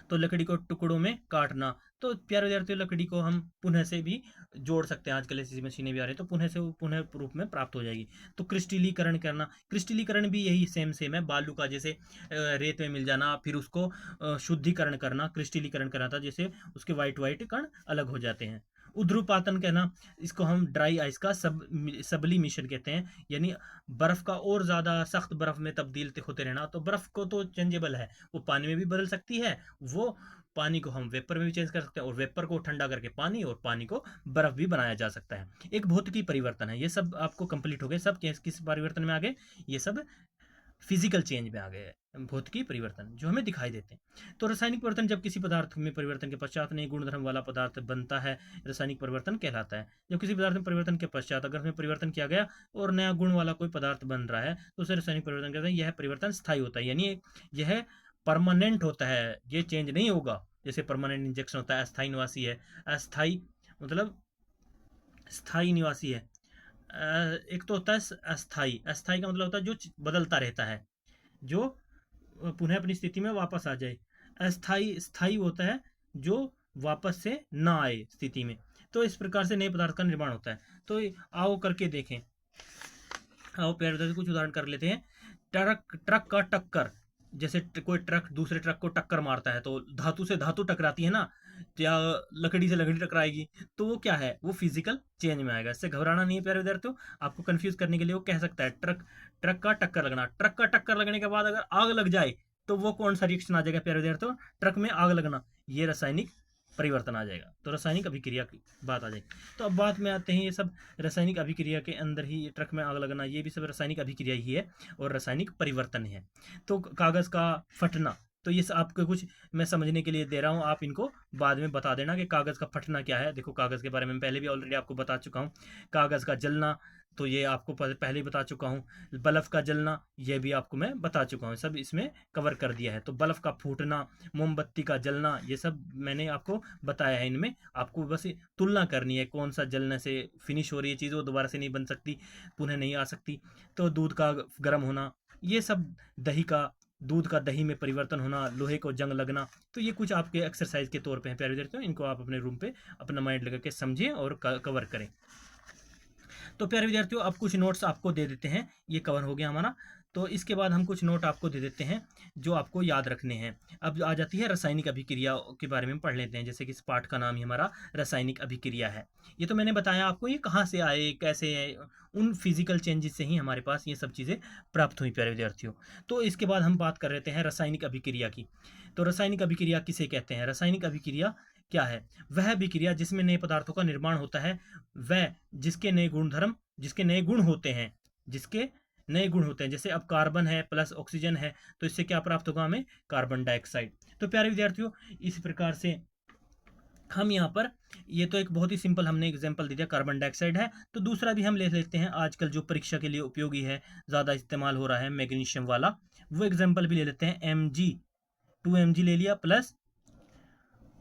तो लकड़ी को टुकड़ों में काटना, तो प्यारे विद्यार्थियों लकड़ी को हम पुनः से भी जोड़ सकते हैं। आजकल ऐसी मशीनें भी आ रही है, तो पुनः से वो पुनः रूप में प्राप्त हो जाएगी। तो क्रिस्टलीकरण करना, क्रिस्टलीकरण भी यही सेम सेम है। बालू का जैसे रेत में मिल जाना, फिर उसको शुद्धिकरण करना, क्रिस्टलीकरण करना था, जैसे उसके वाइट वाइट कण अलग हो जाते हैं। उध्रुपातन कहना, इसको हम ड्राई आइस का सबलिमिशन कहते हैं, यानी बर्फ का और ज़्यादा सख्त बर्फ में तब्दील होते रहना। तो बर्फ को तो चेंजेबल है, वो पानी में भी बदल सकती है, वो पानी को हम वेपर में भी चेंज कर सकते हैं, और वेपर को ठंडा करके पानी, और पानी को बर्फ भी बनाया जा सकता है। एक भौतिकी परिवर्तन है। ये सब आपको कंप्लीट हो गए। सब किस परिवर्तन में आ गए? ये सब फिजिकल चेंज में आ गए हैं, भौतिकी परिवर्तन जो हमें दिखाई देते हैं। तो रासायनिक परिवर्तन जब किसी पदार्थ में परिवर्तन के पश्चात नए गुणधर्म वाला पदार्थ बनता है, रासायनिक परिवर्तन कहलाता है। जब किसी पदार्थ में परिवर्तन के पश्चात अगर उसमें परिवर्तन किया गया और नया गुण वाला कोई पदार्थ बन रहा है, तो उसे रासायनिक परिवर्तन कहते हैं। यह परिवर्तन स्थायी होता है, यानी यह परमानेंट होता है, ये चेंज नहीं होगा। जैसे परमानेंट इंजेक्शन होता है, अस्थायी निवासी है। अस्थायी मतलब स्थायी निवासी है। एक तो होता है अस्थाई, अस्थाई का मतलब होता है जो बदलता रहता है, जो पुनः अपनी स्थिति में वापस आ जाए। अस्थाई स्थाई होता है जो वापस से ना आए स्थिति में। तो इस प्रकार से नए पदार्थ का निर्माण होता है। तो आओ करके देखें, आओ प्यारे से कुछ उदाहरण कर लेते हैं। ट्रक, ट्रक का टक्कर, जैसे कोई ट्रक दूसरे ट्रक को टक्कर मारता है, तो धातु से धातु टकराती है ना, या लकड़ी से लकड़ी टकराएगी, तो वो क्या है? वो फिजिकल चेंज में आएगा। इससे घबराना नहीं है प्यारे विद्यार्थियों। आपको कंफ्यूज करने के लिए वो कह सकता है ट्रक, ट्रक का टक्कर लगना। ट्रक का टक्कर लगने के बाद अगर आग लग जाए, तो वो कौन सा रिएक्शन आ जाएगा प्यारे विद्यार्थियों? ट्रक में आग लगना, ये रासायनिक परिवर्तन आ जाएगा। तो रासायनिक अभिक्रिया की बात आ जाएगी। तो अब बात में आते हैं, ये सब रासायनिक अभिक्रिया के अंदर ही, ये ट्रक में आग लगना, ये भी सब रासायनिक अभिक्रिया ही है और रासायनिक परिवर्तन है। तो कागज का फटना, तो ये आपको कुछ मैं समझने के लिए दे रहा हूँ, आप इनको बाद में बता देना कि कागज का फटना क्या है। देखो कागज के बारे में पहले भी ऑलरेडी आपको बता चुका हूँ। कागज का जलना, तो ये आपको पहले ही बता चुका हूँ। बल्ब का जलना, ये भी आपको मैं बता चुका हूँ, सब इसमें कवर कर दिया है। तो बल्ब का फूटना, मोमबत्ती का जलना, ये सब मैंने आपको बताया है। इनमें आपको बस तुलना करनी है, कौन सा जलने से फिनिश हो रही है चीज़, वो दोबारा से नहीं बन सकती, पुनः नहीं आ सकती। तो दूध का गर्म होना, ये सब दही का, दूध का दही में परिवर्तन होना, लोहे को जंग लगना, तो ये कुछ आपके एक्सरसाइज के तौर पे हैं प्यारे विद्यार्थियों। इनको आप अपने रूम पे अपना माइंड लगा के समझें और कवर करें। तो प्यारे विद्यार्थियों, अब कुछ नोट्स आपको दे देते हैं, ये कवर हो गया हमारा। तो इसके बाद हम कुछ नोट आपको दे देते हैं जो आपको याद रखने हैं। अब आ जाती है रासायनिक अभिक्रिया के बारे में पढ़ लेते हैं। जैसे कि इस पाठ का नाम ही हमारा रासायनिक अभिक्रिया है। ये तो मैंने बताया आपको, ये कहाँ से आए, कैसे है, उन फिजिकल चेंजेस से ही हमारे पास ये सब चीज़ें प्राप्त हुई प्यारे विद्यार्थियों। तो इसके बाद हम बात कर लेते हैं रासायनिक अभिक्रिया की। तो रासायनिक अभिक्रिया किसे कहते हैं? रासायनिक अभिक्रिया क्या है? वह अभिक्रिया जिसमें नए पदार्थों का निर्माण होता है, वह जिसके नए गुणधर्म, जिसके नए गुण होते हैं, जिसके नए गुण होते हैं। जैसे अब कार्बन है प्लस ऑक्सीजन है, तो इससे क्या प्राप्त होगा हमें? Carbon dioxide. तो प्यारे विद्यार्थियों, इस प्रकार से हम यहाँ पर, ये तो एक बहुत ही सिंपल हमने एग्जांपल दे दिया, कार्बन डाइऑक्साइड है। तो दूसरा भी हम ले लेते हैं, आजकल जो परीक्षा के लिए उपयोगी है, ज़्यादा इस्तेमाल हो रहा है, मैग्नीशियम वाला, वो एग्जांपल भी ले लेते हैं। Mg, 2 Mg ले लिया प्लस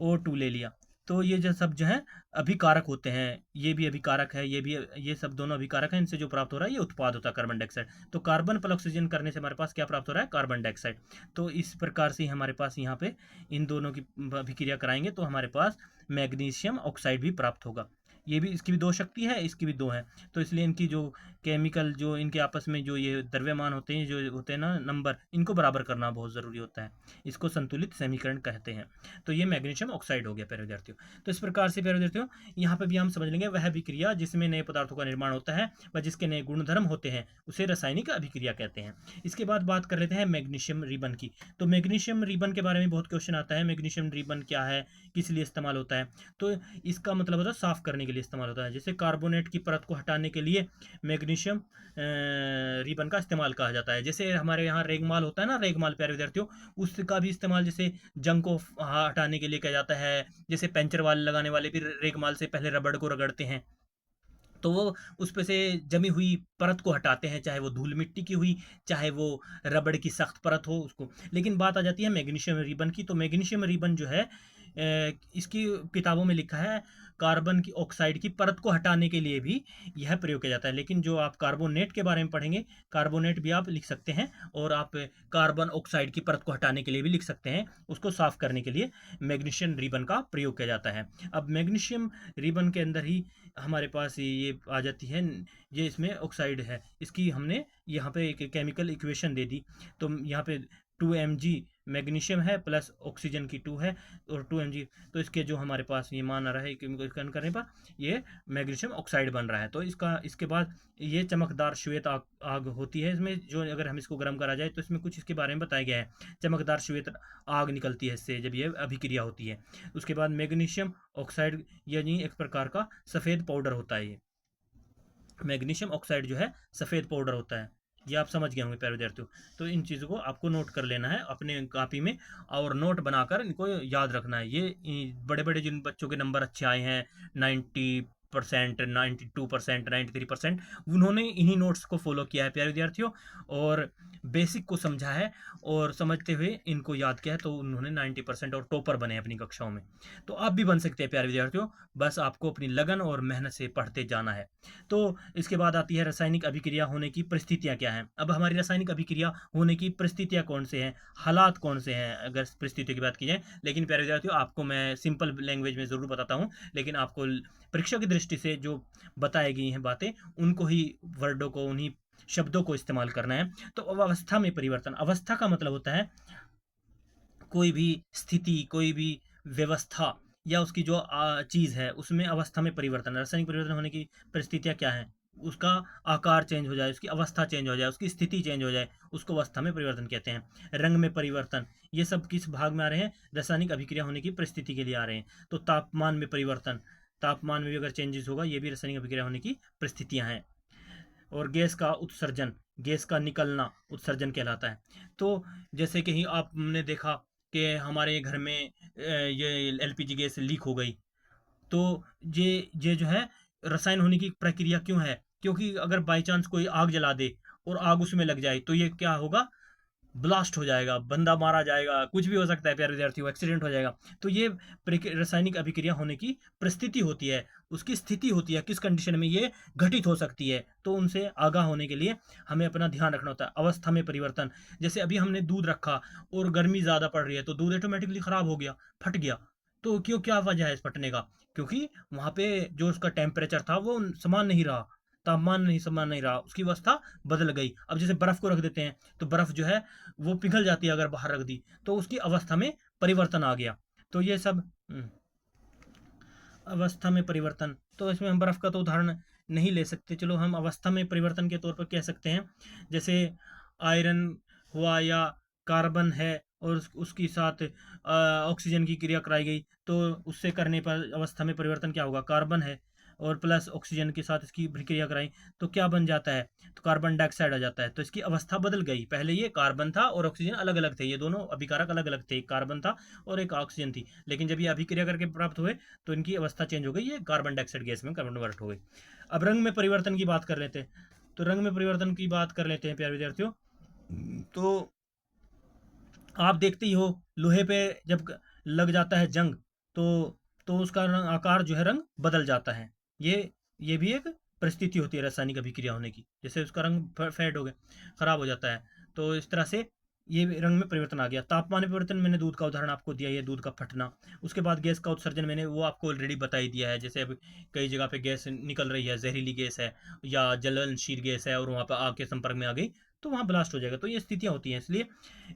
O2 ले लिया। तो ये जो सब जो है अभिकारक होते हैं, ये भी अभिकारक है, ये भी, ये सब दोनों अभिकारक हैं। इनसे जो प्राप्त हो रहा है ये उत्पाद होता है कार्बन डाइऑक्साइड। तो कार्बन प्लस ऑक्सीजन करने से हमारे पास क्या प्राप्त हो रहा है? Carbon dioxide. तो इस प्रकार से हमारे पास यहाँ पे इन दोनों की अभिक्रिया कराएंगे तो हमारे पास मैग्नीशियम ऑक्साइड भी प्राप्त होगा। ये भी, इसकी भी दो शक्ति है, इसकी भी दो है। तो इसलिए इनकी जो केमिकल, जो इनके आपस में जो ये द्रव्यमान होते हैं, जो होते हैं ना नंबर, इनको बराबर करना बहुत ज़रूरी होता है। इसको संतुलित समीकरण कहते हैं। तो ये मैग्नीशियम ऑक्साइड हो गया प्यारे विद्यार्थियों। तो इस प्रकार से प्यारे विद्यार्थियों, यहाँ पे भी हम समझ लेंगे, वह अभिक्रिया जिसमें नए पदार्थों का निर्माण होता है व जिसके नए गुणधर्म होते हैं उसे रासायनिक अभिक्रिया कहते हैं। इसके बाद बात कर लेते हैं मैग्नीशियम रिबन की। तो मैग्नीशियम रिबन के बारे में बहुत क्वेश्चन आता है। मैग्नीशियम रिबन क्या है, किस लिए इस्तेमाल होता है? तो इसका मतलब होता है साफ करने के लिए इस्तेमाल होता है। जैसे कार्बोनेट की परत को हटाने के लिए मैग्नीशियम रिबन का इस्तेमाल कहा जाता है। जैसे हमारे यहाँ रेगमाल होता है ना, रेगमाल प्यारे विद्यार्थियों, उसका भी इस्तेमाल जैसे जंग को हटाने के लिए किया जाता है। जैसे पंचर वाले लगाने वाले भी रेगमाल से पहले रबड़ को रगड़ते हैं, तो वो उस पे से जमी हुई परत को हटाते हैं, चाहे वो धूल मिट्टी की हुई, चाहे वो रबड़ की सख्त परत हो उसको। लेकिन बात आ जाती है मैग्नीशियम रिबन की। तो मैग्नीशियम रिबन जो है, इसकी किताबों में लिखा है कार्बन की ऑक्साइड की परत को हटाने के लिए भी यह प्रयोग किया जाता है। लेकिन जो आप कार्बोनेट के बारे में पढ़ेंगे, कार्बोनेट भी आप लिख सकते हैं, और आप कार्बन ऑक्साइड की परत को हटाने के लिए भी लिख सकते हैं। उसको साफ करने के लिए मैग्नीशियम रिबन का प्रयोग किया जाता है। अब मैग्नीशियम रिबन के अंदर ही हमारे पास ये आ जाती है, ये इसमें ऑक्साइड है, इसकी हमने यहाँ पे एक केमिकल इक्वेशन दे दी। तो यहाँ पे 2 Mg मैग्नीशियम है प्लस ऑक्सीजन की 2 है, और 2 Mg, तो इसके जो हमारे पास ये मान आ रहा है केमिकल करने पर ये मैग्नीशियम ऑक्साइड बन रहा है। तो इसके बाद ये चमकदार श्वेत आग होती है इसमें, जो अगर हम इसको गर्म करा जाए तो इसमें कुछ इसके बारे में बताया गया है। चमकदार श्वेत आग निकलती है इससे जब ये अभिक्रिया होती है। उसके बाद मैग्नीशियम ऑक्साइड यानी एक प्रकार का सफ़ेद पाउडर होता है। ये मैग्नीशियम ऑक्साइड जो है सफ़ेद पाउडर होता है। ये आप समझ गए होंगे प्यारे विद्यार्थियों। तो इन चीज़ों को आपको नोट कर लेना है अपने कॉपी में, और नोट बनाकर इनको याद रखना है। ये बड़े बड़े जिन बच्चों के नंबर अच्छे आए हैं, 90%, 92%, 93%, उन्होंने इन्हीं नोट्स को फॉलो किया है प्यारे विद्यार्थियों, और बेसिक को समझा है और समझते हुए इनको याद किया है, तो उन्होंने 90% और टॉपर बने अपनी कक्षाओं में। तो आप भी बन सकते हैं प्यारे विद्यार्थियों, बस आपको अपनी लगन और मेहनत से पढ़ते जाना है। तो इसके बाद आती है रासायनिक अभिक्रिया होने की परिस्थितियाँ क्या हैं। अब हमारी रासायनिक अभिक्रिया होने की परिस्थितियाँ कौन से हैं, हालात कौन से हैं, अगर परिस्थितियों की बात की जाए। लेकिन प्यारे विद्यार्थियों, आपको मैं सिंपल लैंग्वेज में ज़रूर बताता हूँ, लेकिन आपको परीक्षा की दृष्टि से जो बताई गई हैं बातें, उनको ही, वर्डों को, उन्हीं शब्दों को इस्तेमाल करना है। तो अवस्था में परिवर्तन, अवस्था का मतलब होता है कोई भी स्थिति, कोई भी व्यवस्था, या उसकी जो चीज़ है उसमें अवस्था में परिवर्तन। रासायनिक परिवर्तन होने की परिस्थितियाँ क्या हैं? उसका आकार चेंज हो जाए, उसकी अवस्था चेंज हो जाए, उसकी स्थिति चेंज हो जाए, उसको अवस्था में परिवर्तन कहते हैं। रंग में परिवर्तन, ये सब किस भाग में आ रहे हैं? रासायनिक अभिक्रिया होने की परिस्थिति के लिए आ रहे हैं। तो तापमान में परिवर्तन, तापमान में भी अगर चेंजेस होगा, ये भी रासायनिक अभिक्रिया होने की परिस्थितियाँ हैं। और गैस का उत्सर्जन, गैस का निकलना उत्सर्जन कहलाता है। तो जैसे कि आपने देखा कि हमारे घर में ये एलपीजी गैस लीक हो गई, तो ये जो है रसायन होने की प्रक्रिया क्यों है? क्योंकि अगर बाई चांस कोई आग जला दे और आग उसमें लग जाए, तो ये क्या होगा? ब्लास्ट हो जाएगा, बंदा मारा जाएगा, कुछ भी हो सकता है प्यारे विद्यार्थियों, एक्सीडेंट हो जाएगा। तो ये रासायनिक अभिक्रिया होने की परिस्थिति होती है, उसकी स्थिति होती है, किस कंडीशन में ये घटित हो सकती है। तो उनसे आगाह होने के लिए हमें अपना ध्यान रखना होता है। अवस्था में परिवर्तन, जैसे अभी हमने दूध रखा और गर्मी ज़्यादा पड़ रही है, तो दूध ऑटोमेटिकली ख़राब हो गया, फट गया। तो क्या वजह है इस फटने का? क्योंकि वहाँ पे जो उसका टेम्परेचर था वो समान नहीं रहा, तापमान नहीं समान नहीं रहा, उसकी अवस्था बदल गई। अब जैसे बर्फ़ को रख देते हैं, तो बर्फ़ जो है वो पिघल जाती है अगर बाहर रख दी, तो उसकी अवस्था में परिवर्तन आ गया। तो ये सब अवस्था में परिवर्तन, तो इसमें हम बर्फ़ का तो उदाहरण नहीं ले सकते। चलो हम अवस्था में परिवर्तन के तौर पर कह सकते हैं, जैसे आयरन हुआ या कार्बन है और उसके साथ ऑक्सीजन की क्रिया कराई गई, तो उससे करने पर अवस्था में परिवर्तन क्या होगा? कार्बन है और प्लस ऑक्सीजन के साथ इसकी अभिक्रिया कराई तो क्या बन जाता है, तो कार्बन डाइऑक्साइड आ जाता है। तो इसकी अवस्था बदल गई, पहले ये कार्बन था और ऑक्सीजन अलग अलग थे, ये दोनों अभिकारक अलग अलग थे, एक कार्बन था और एक ऑक्सीजन थी, लेकिन जब ये अभिक्रिया करके प्राप्त हुए तो इनकी अवस्था चेंज हो गई, ये कार्बन डाइऑक्साइड गैस में कन्वर्ट हो गई। अब रंग में परिवर्तन की बात कर लेते हैं, तो रंग में परिवर्तन की बात कर लेते हैं प्यारे विद्यार्थियों। तो आप देखते ही हो लोहे पे जब लग जाता है जंग तो उसका रंग, आकार जो है रंग बदल जाता है। ये भी एक परिस्थिति होती है रासायनिक अभिक्रिया होने की, जैसे उसका रंग फेड हो गया, खराब हो जाता है। तो इस तरह से ये रंग में परिवर्तन आ गया। तापमान में परिवर्तन, मैंने दूध का उदाहरण आपको दिया, ये दूध का फटना। उसके बाद गैस का उत्सर्जन, मैंने वो आपको ऑलरेडी बता ही दिया है। जैसे अब कई जगह पे गैस निकल रही है, जहरीली गैस है या ज्वलनशील गैस है और वहाँ पर आग के संपर्क में आ गई तो वहाँ ब्लास्ट हो जाएगा। तो ये स्थितियाँ होती हैं, इसलिए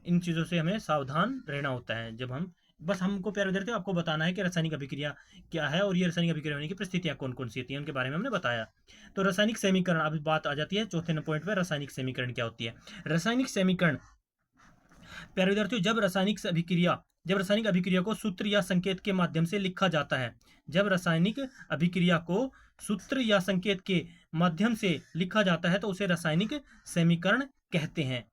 इन चीज़ों से हमें सावधान रहना होता है। जब हम बस हमको प्यारे विद्यार्थियों आपको बताना है कि रासायनिक अभिक्रिया क्या है और ये रासायनिक अभिक्रिया होने की परिस्थितियाँ कौन कौन सी होती हैं, उनके बारे में हमने बताया। तो रासायनिक समीकरण, अब बात आ जाती है चौथे पॉइंट पर, रासायनिक समीकरण क्या होती है। रासायनिक समीकरण प्यारे विद्यार्थियों, जब रासायनिक अभिक्रिया को सूत्र या संकेत के माध्यम से लिखा जाता है, जब रासायनिक अभिक्रिया को सूत्र या संकेत के माध्यम से लिखा जाता है तो उसे रासायनिक समीकरण कहते हैं।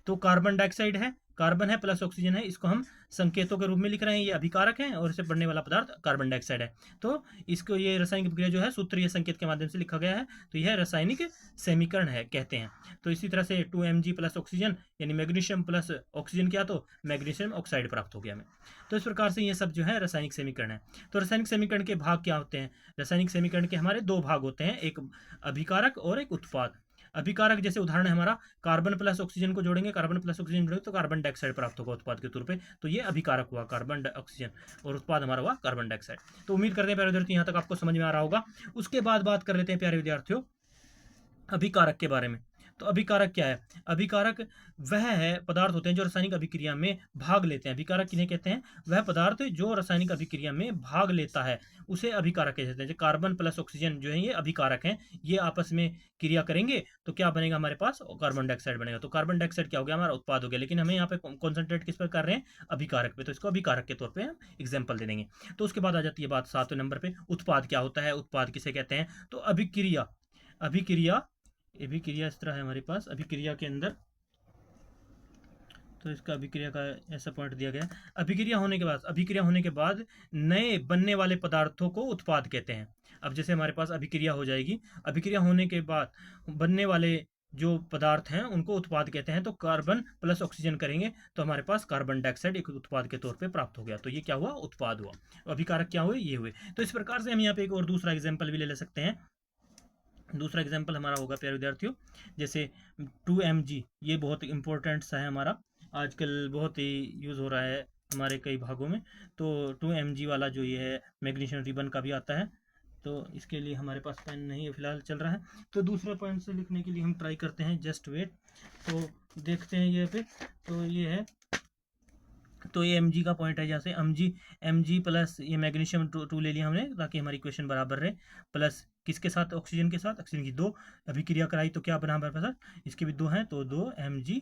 तो कार्बन डाइऑक्साइड है, कार्बन है प्लस ऑक्सीजन है, इसको हम संकेतों के रूप में लिख रहे हैं, ये अभिकारक है और इसे पढ़ने वाला पदार्थ कार्बन डाइऑक्साइड है। तो इसको ये रासायनिक अभिक्रिया जो है सूत्र या संकेत के माध्यम से लिखा गया है, तो यह रासायनिक समीकरण है कहते हैं। तो इसी तरह से 2Mg प्लस ऑक्सीजन यानी मैग्नीशियम प्लस ऑक्सीजन क्या, तो मैग्नीशियम ऑक्साइड प्राप्त हो गया हमें। तो इस प्रकार से ये सब जो है रासायनिक समीकरण है। तो रासायनिक समीकरण के भाग क्या होते हैं, रासायनिक समीकरण के हमारे दो भाग होते हैं, एक अभिकारक और एक उत्पाद। अभिकारक जैसे उदाहरण है हमारा, कार्बन प्लस ऑक्सीजन को जोड़ेंगे, कार्बन प्लस ऑक्सीजन जोड़ेंगे तो कार्बन डाइऑक्साइड प्राप्त होगा उत्पाद के तौर पे, तो ये अभिकारक हुआ कार्बन ऑक्सीजन, और उत्पाद हमारा हुआ कार्बन डाइऑक्साइड। तो उम्मीद करते हैं प्यारे विद्यार्थियों यहाँ तक आपको समझ में आ रहा होगा। उसके बाद बात कर लेते हैं प्यारे विद्यार्थियों अभिकारक के बारे में। तो अभिकारक क्या है, अभिकारक वह है पदार्थ होते हैं जो रासायनिक अभिक्रिया में भाग लेते हैं। अभिकारक किन्हें कहते हैं, वह पदार्थ जो रासायनिक अभिक्रिया में भाग लेता है उसे अभिकारक कहते हैं। कार्बन प्लस ऑक्सीजन जो है ये अभिकारक हैं, ये आपस में क्रिया करेंगे तो क्या बनेगा हमारे पास, कार्बन डाइऑक्साइड बनेगा। तो कार्बन डाइऑक्साइड क्या हो गया, हमारा उत्पाद हो गया, लेकिन हमें यहाँ पे कॉन्सेंट्रेट किस पर कर रहे हैं, अभिकारक पे, तो इसको अभिकारक के तौर पर हम एग्जाम्पल दे देंगे। तो उसके बाद आ जाती है बात 7वें नंबर पे, उत्पाद क्या होता है, उत्पाद किसे कहते हैं। तो अभिक्रिया अभिक्रिया इस तरह है हमारे पास, अभिक्रिया के अंदर तो इसका अभिक्रिया का ऐसा पॉइंट दिया गया, अभिक्रिया होने के बाद नए बनने वाले पदार्थों को उत्पाद कहते हैं। अब जैसे हमारे पास अभिक्रिया हो जाएगी, अभिक्रिया होने के बाद बनने वाले जो पदार्थ हैं उनको उत्पाद कहते हैं। तो कार्बन प्लस ऑक्सीजन करेंगे तो हमारे पास कार्बन डाइऑक्साइड एक उत्पाद के तौर पे प्राप्त हो गया, तो ये क्या हुआ, उत्पाद हुआ। अभिकारक क्या हुए, ये हुए। तो इस प्रकार से हम यहाँ पे एक और दूसरा एग्जाम्पल भी ले सकते हैं। दूसरा एग्जाम्पल हमारा होगा प्यारे विद्यार्थियों, जैसे 2Mg, ये बहुत इंपॉर्टेंट सा है हमारा, आजकल बहुत ही यूज़ हो रहा है हमारे कई भागों में। तो 2Mg वाला जो ये है मैग्नीशियम रिबन का भी आता है, तो इसके लिए हमारे पास पेन नहीं फिलहाल चल रहा है, तो दूसरे पॉइंट से लिखने के लिए हम ट्राई करते हैं, जस्ट वेट। तो देखते हैं ये पे, तो ये है, तो ये Mg का पॉइंट है, जैसे Mg प्लस ये मैग्नीशियम 2 ले लिया हमने ताकि हमारी इक्वेशन बराबर रहे, प्लस किसके साथ, ऑक्सीजन के साथ, ऑक्सीजन की 2 अभिक्रिया कराई तो क्या बना हमारे पास, इसके भी 2 हैं तो 2Mg,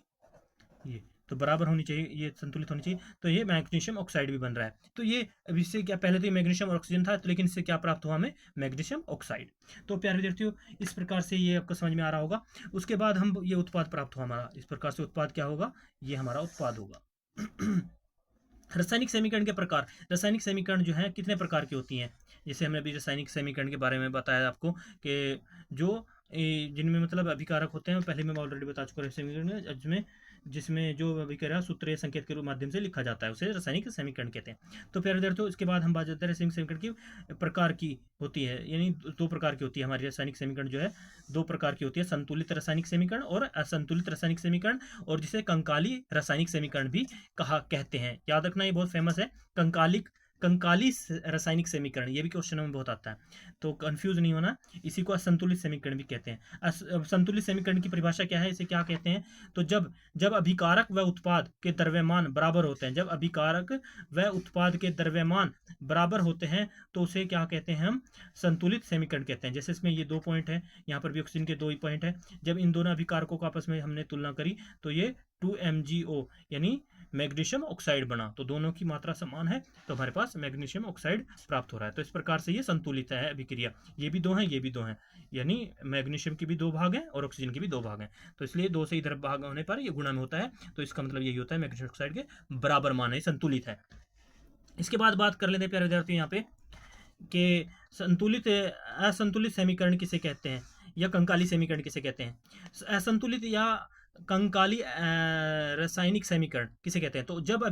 ये तो बराबर होनी चाहिए, ये संतुलित होनी चाहिए। तो ये मैग्नीशियम ऑक्साइड भी बन रहा है। तो ये अब इससे क्या, पहले तो ये मैग्नीशियम और ऑक्सीजन था, तो लेकिन इससे क्या प्राप्त हुआ हमें, मैग्नीशियम ऑक्साइड। तो प्यारे विद्यार्थियों इस प्रकार से ये आपको समझ में आ रहा होगा। उसके बाद हम ये उत्पाद प्राप्त हुआ हमारा, इस प्रकार से उत्पाद क्या होगा, ये हमारा उत्पाद होगा। रासायनिक समीकरण के प्रकार, रासायनिक समीकरण जो है कितने प्रकार की होती हैं, जैसे हमने अभी रासायनिक समीकरण के बारे में बताया आपको कि जो जिनमें मतलब अभिकारक होते हैं, पहले मैं ऑलरेडी बता चुका हूँ समीकरण, जिसमें जो अभिक्रिया सूत्र या संकेत के माध्यम से लिखा जाता है उसे रासायनिक समीकरण कहते हैं। तो प्यारे विद्यार्थियों इसके बाद हम बात करते हैं रासायनिक समीकरण की प्रकार की होती है, यानी 2 प्रकार की होती है हमारी रासायनिक समीकरण जो है, 2 प्रकार की होती है, संतुलित रासायनिक समीकरण और असंतुलित रासायनिक समीकरण, और जिसे कंकाली रासायनिक समीकरण भी कहते हैं। याद रखना ये बहुत फेमस है, कंकाली रासायनिक समीकरण, ये भी क्वेश्चनों में बहुत आता है, तो कंफ्यूज नहीं होना। इसी को असंतुलित समीकरण भी कहते हैं। संतुलित समीकरण की परिभाषा क्या है, इसे क्या कहते हैं, तो जब अभिकारक व उत्पाद के द्रव्यमान बराबर होते हैं, जब अभिकारक व उत्पाद के द्रव्यमान बराबर होते हैं तो उसे क्या कहते हैं, हम संतुलित समीकरण कहते हैं। जैसे इसमें ये 2 पॉइंट है, यहाँ पर भी ऑक्सीजन के 2 ही पॉइंट है, जब इन दोनों अभिकारकों को आपस में हमने तुलना करी तो ये 2MgO यानी मैग्नीशियम ऑक्साइड बना। तो दोनों की मात्रा समान है, तो हमारे पास मैग्नीशियम ऑक्साइड प्राप्त हो रहा है। तो इस प्रकार से ये संतुलित है अभिक्रिया। ये भी दो हैं, ये भी दो हैं, यानी मैग्नीशियम की भी दो भाग हैं और ऑक्सीजन के भी दो भाग हैं। तो इसलिए दो से इधर भाग होने पर ये गुणा में होता है। तो इसका मतलब यही होता है मैग्नीशियम ऑक्साइड के बराबर मान है, संतुलित है। इसके बाद बात कर लेते हैं प्यारे विद्यार्थी यहाँ पे कि संतुलित असंतुलित समीकरण किसे कहते हैं, या कंकाली समीकरण किसे कहते हैं। असंतुलित या कंकाली रासायनिक समीकरण किसे कहते हैं। तो जब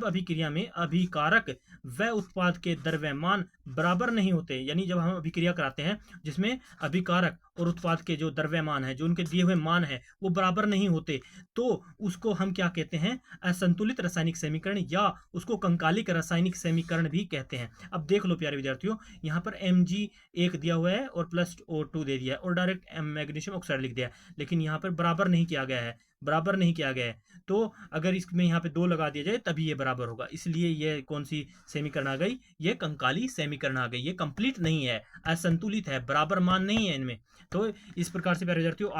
अभिक्रिया में अभिकारक व उत्पाद के द्रव्यमान बराबर नहीं होते, यानी जब हम अभिक्रिया कराते हैं जिसमें अभिकारक और उत्पाद के जो द्रव्यमान है, जो उनके दिए हुए मान है, वो बराबर नहीं होते, तो उसको हम क्या कहते हैं, असंतुलित रासायनिक समीकरण, या उसको कंकालिक रासायनिक समीकरण भी कहते हैं। अब देख लो प्यारे विद्यार्थियों, यहाँ पर Mg1 दिया हुआ है और +O2 दे दिया है और डायरेक्ट मैग्नीशियम ऑक्साइड लिख दिया है, लेकिन यहाँ पर बराबर नहीं किया गया है, बराबर नहीं किया गया है। तो अगर इसमें यहाँ पे 2 लगा दिया जाए तभी ये बराबर होगा। इसलिए ये कौन सी समीकरण आ गई, ये कंकाली समीकरण आ गई। ये कंप्लीट नहीं है, असंतुलित है, बराबर मान नहीं है इनमें। तो इस प्रकार से प्यारे विद्यार्थियों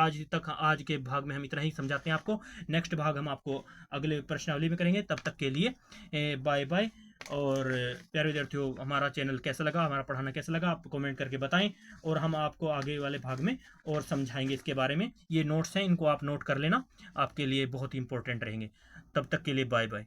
आज के भाग में हम इतना ही समझाते हैं आपको। नेक्स्ट भाग हम आपको अगले प्रश्नावली में करेंगे। तब तक के लिए बाय बाय। और प्यारे विद्यार्थियों, हमारा चैनल कैसा लगा, हमारा पढ़ाना कैसा लगा, आप कमेंट करके बताएं और हम आपको आगे वाले भाग में और समझाएंगे इसके बारे में। ये नोट्स हैं, इनको आप नोट कर लेना, आपके लिए बहुत ही इंपॉर्टेंट रहेंगे। तब तक के लिए बाय बाय।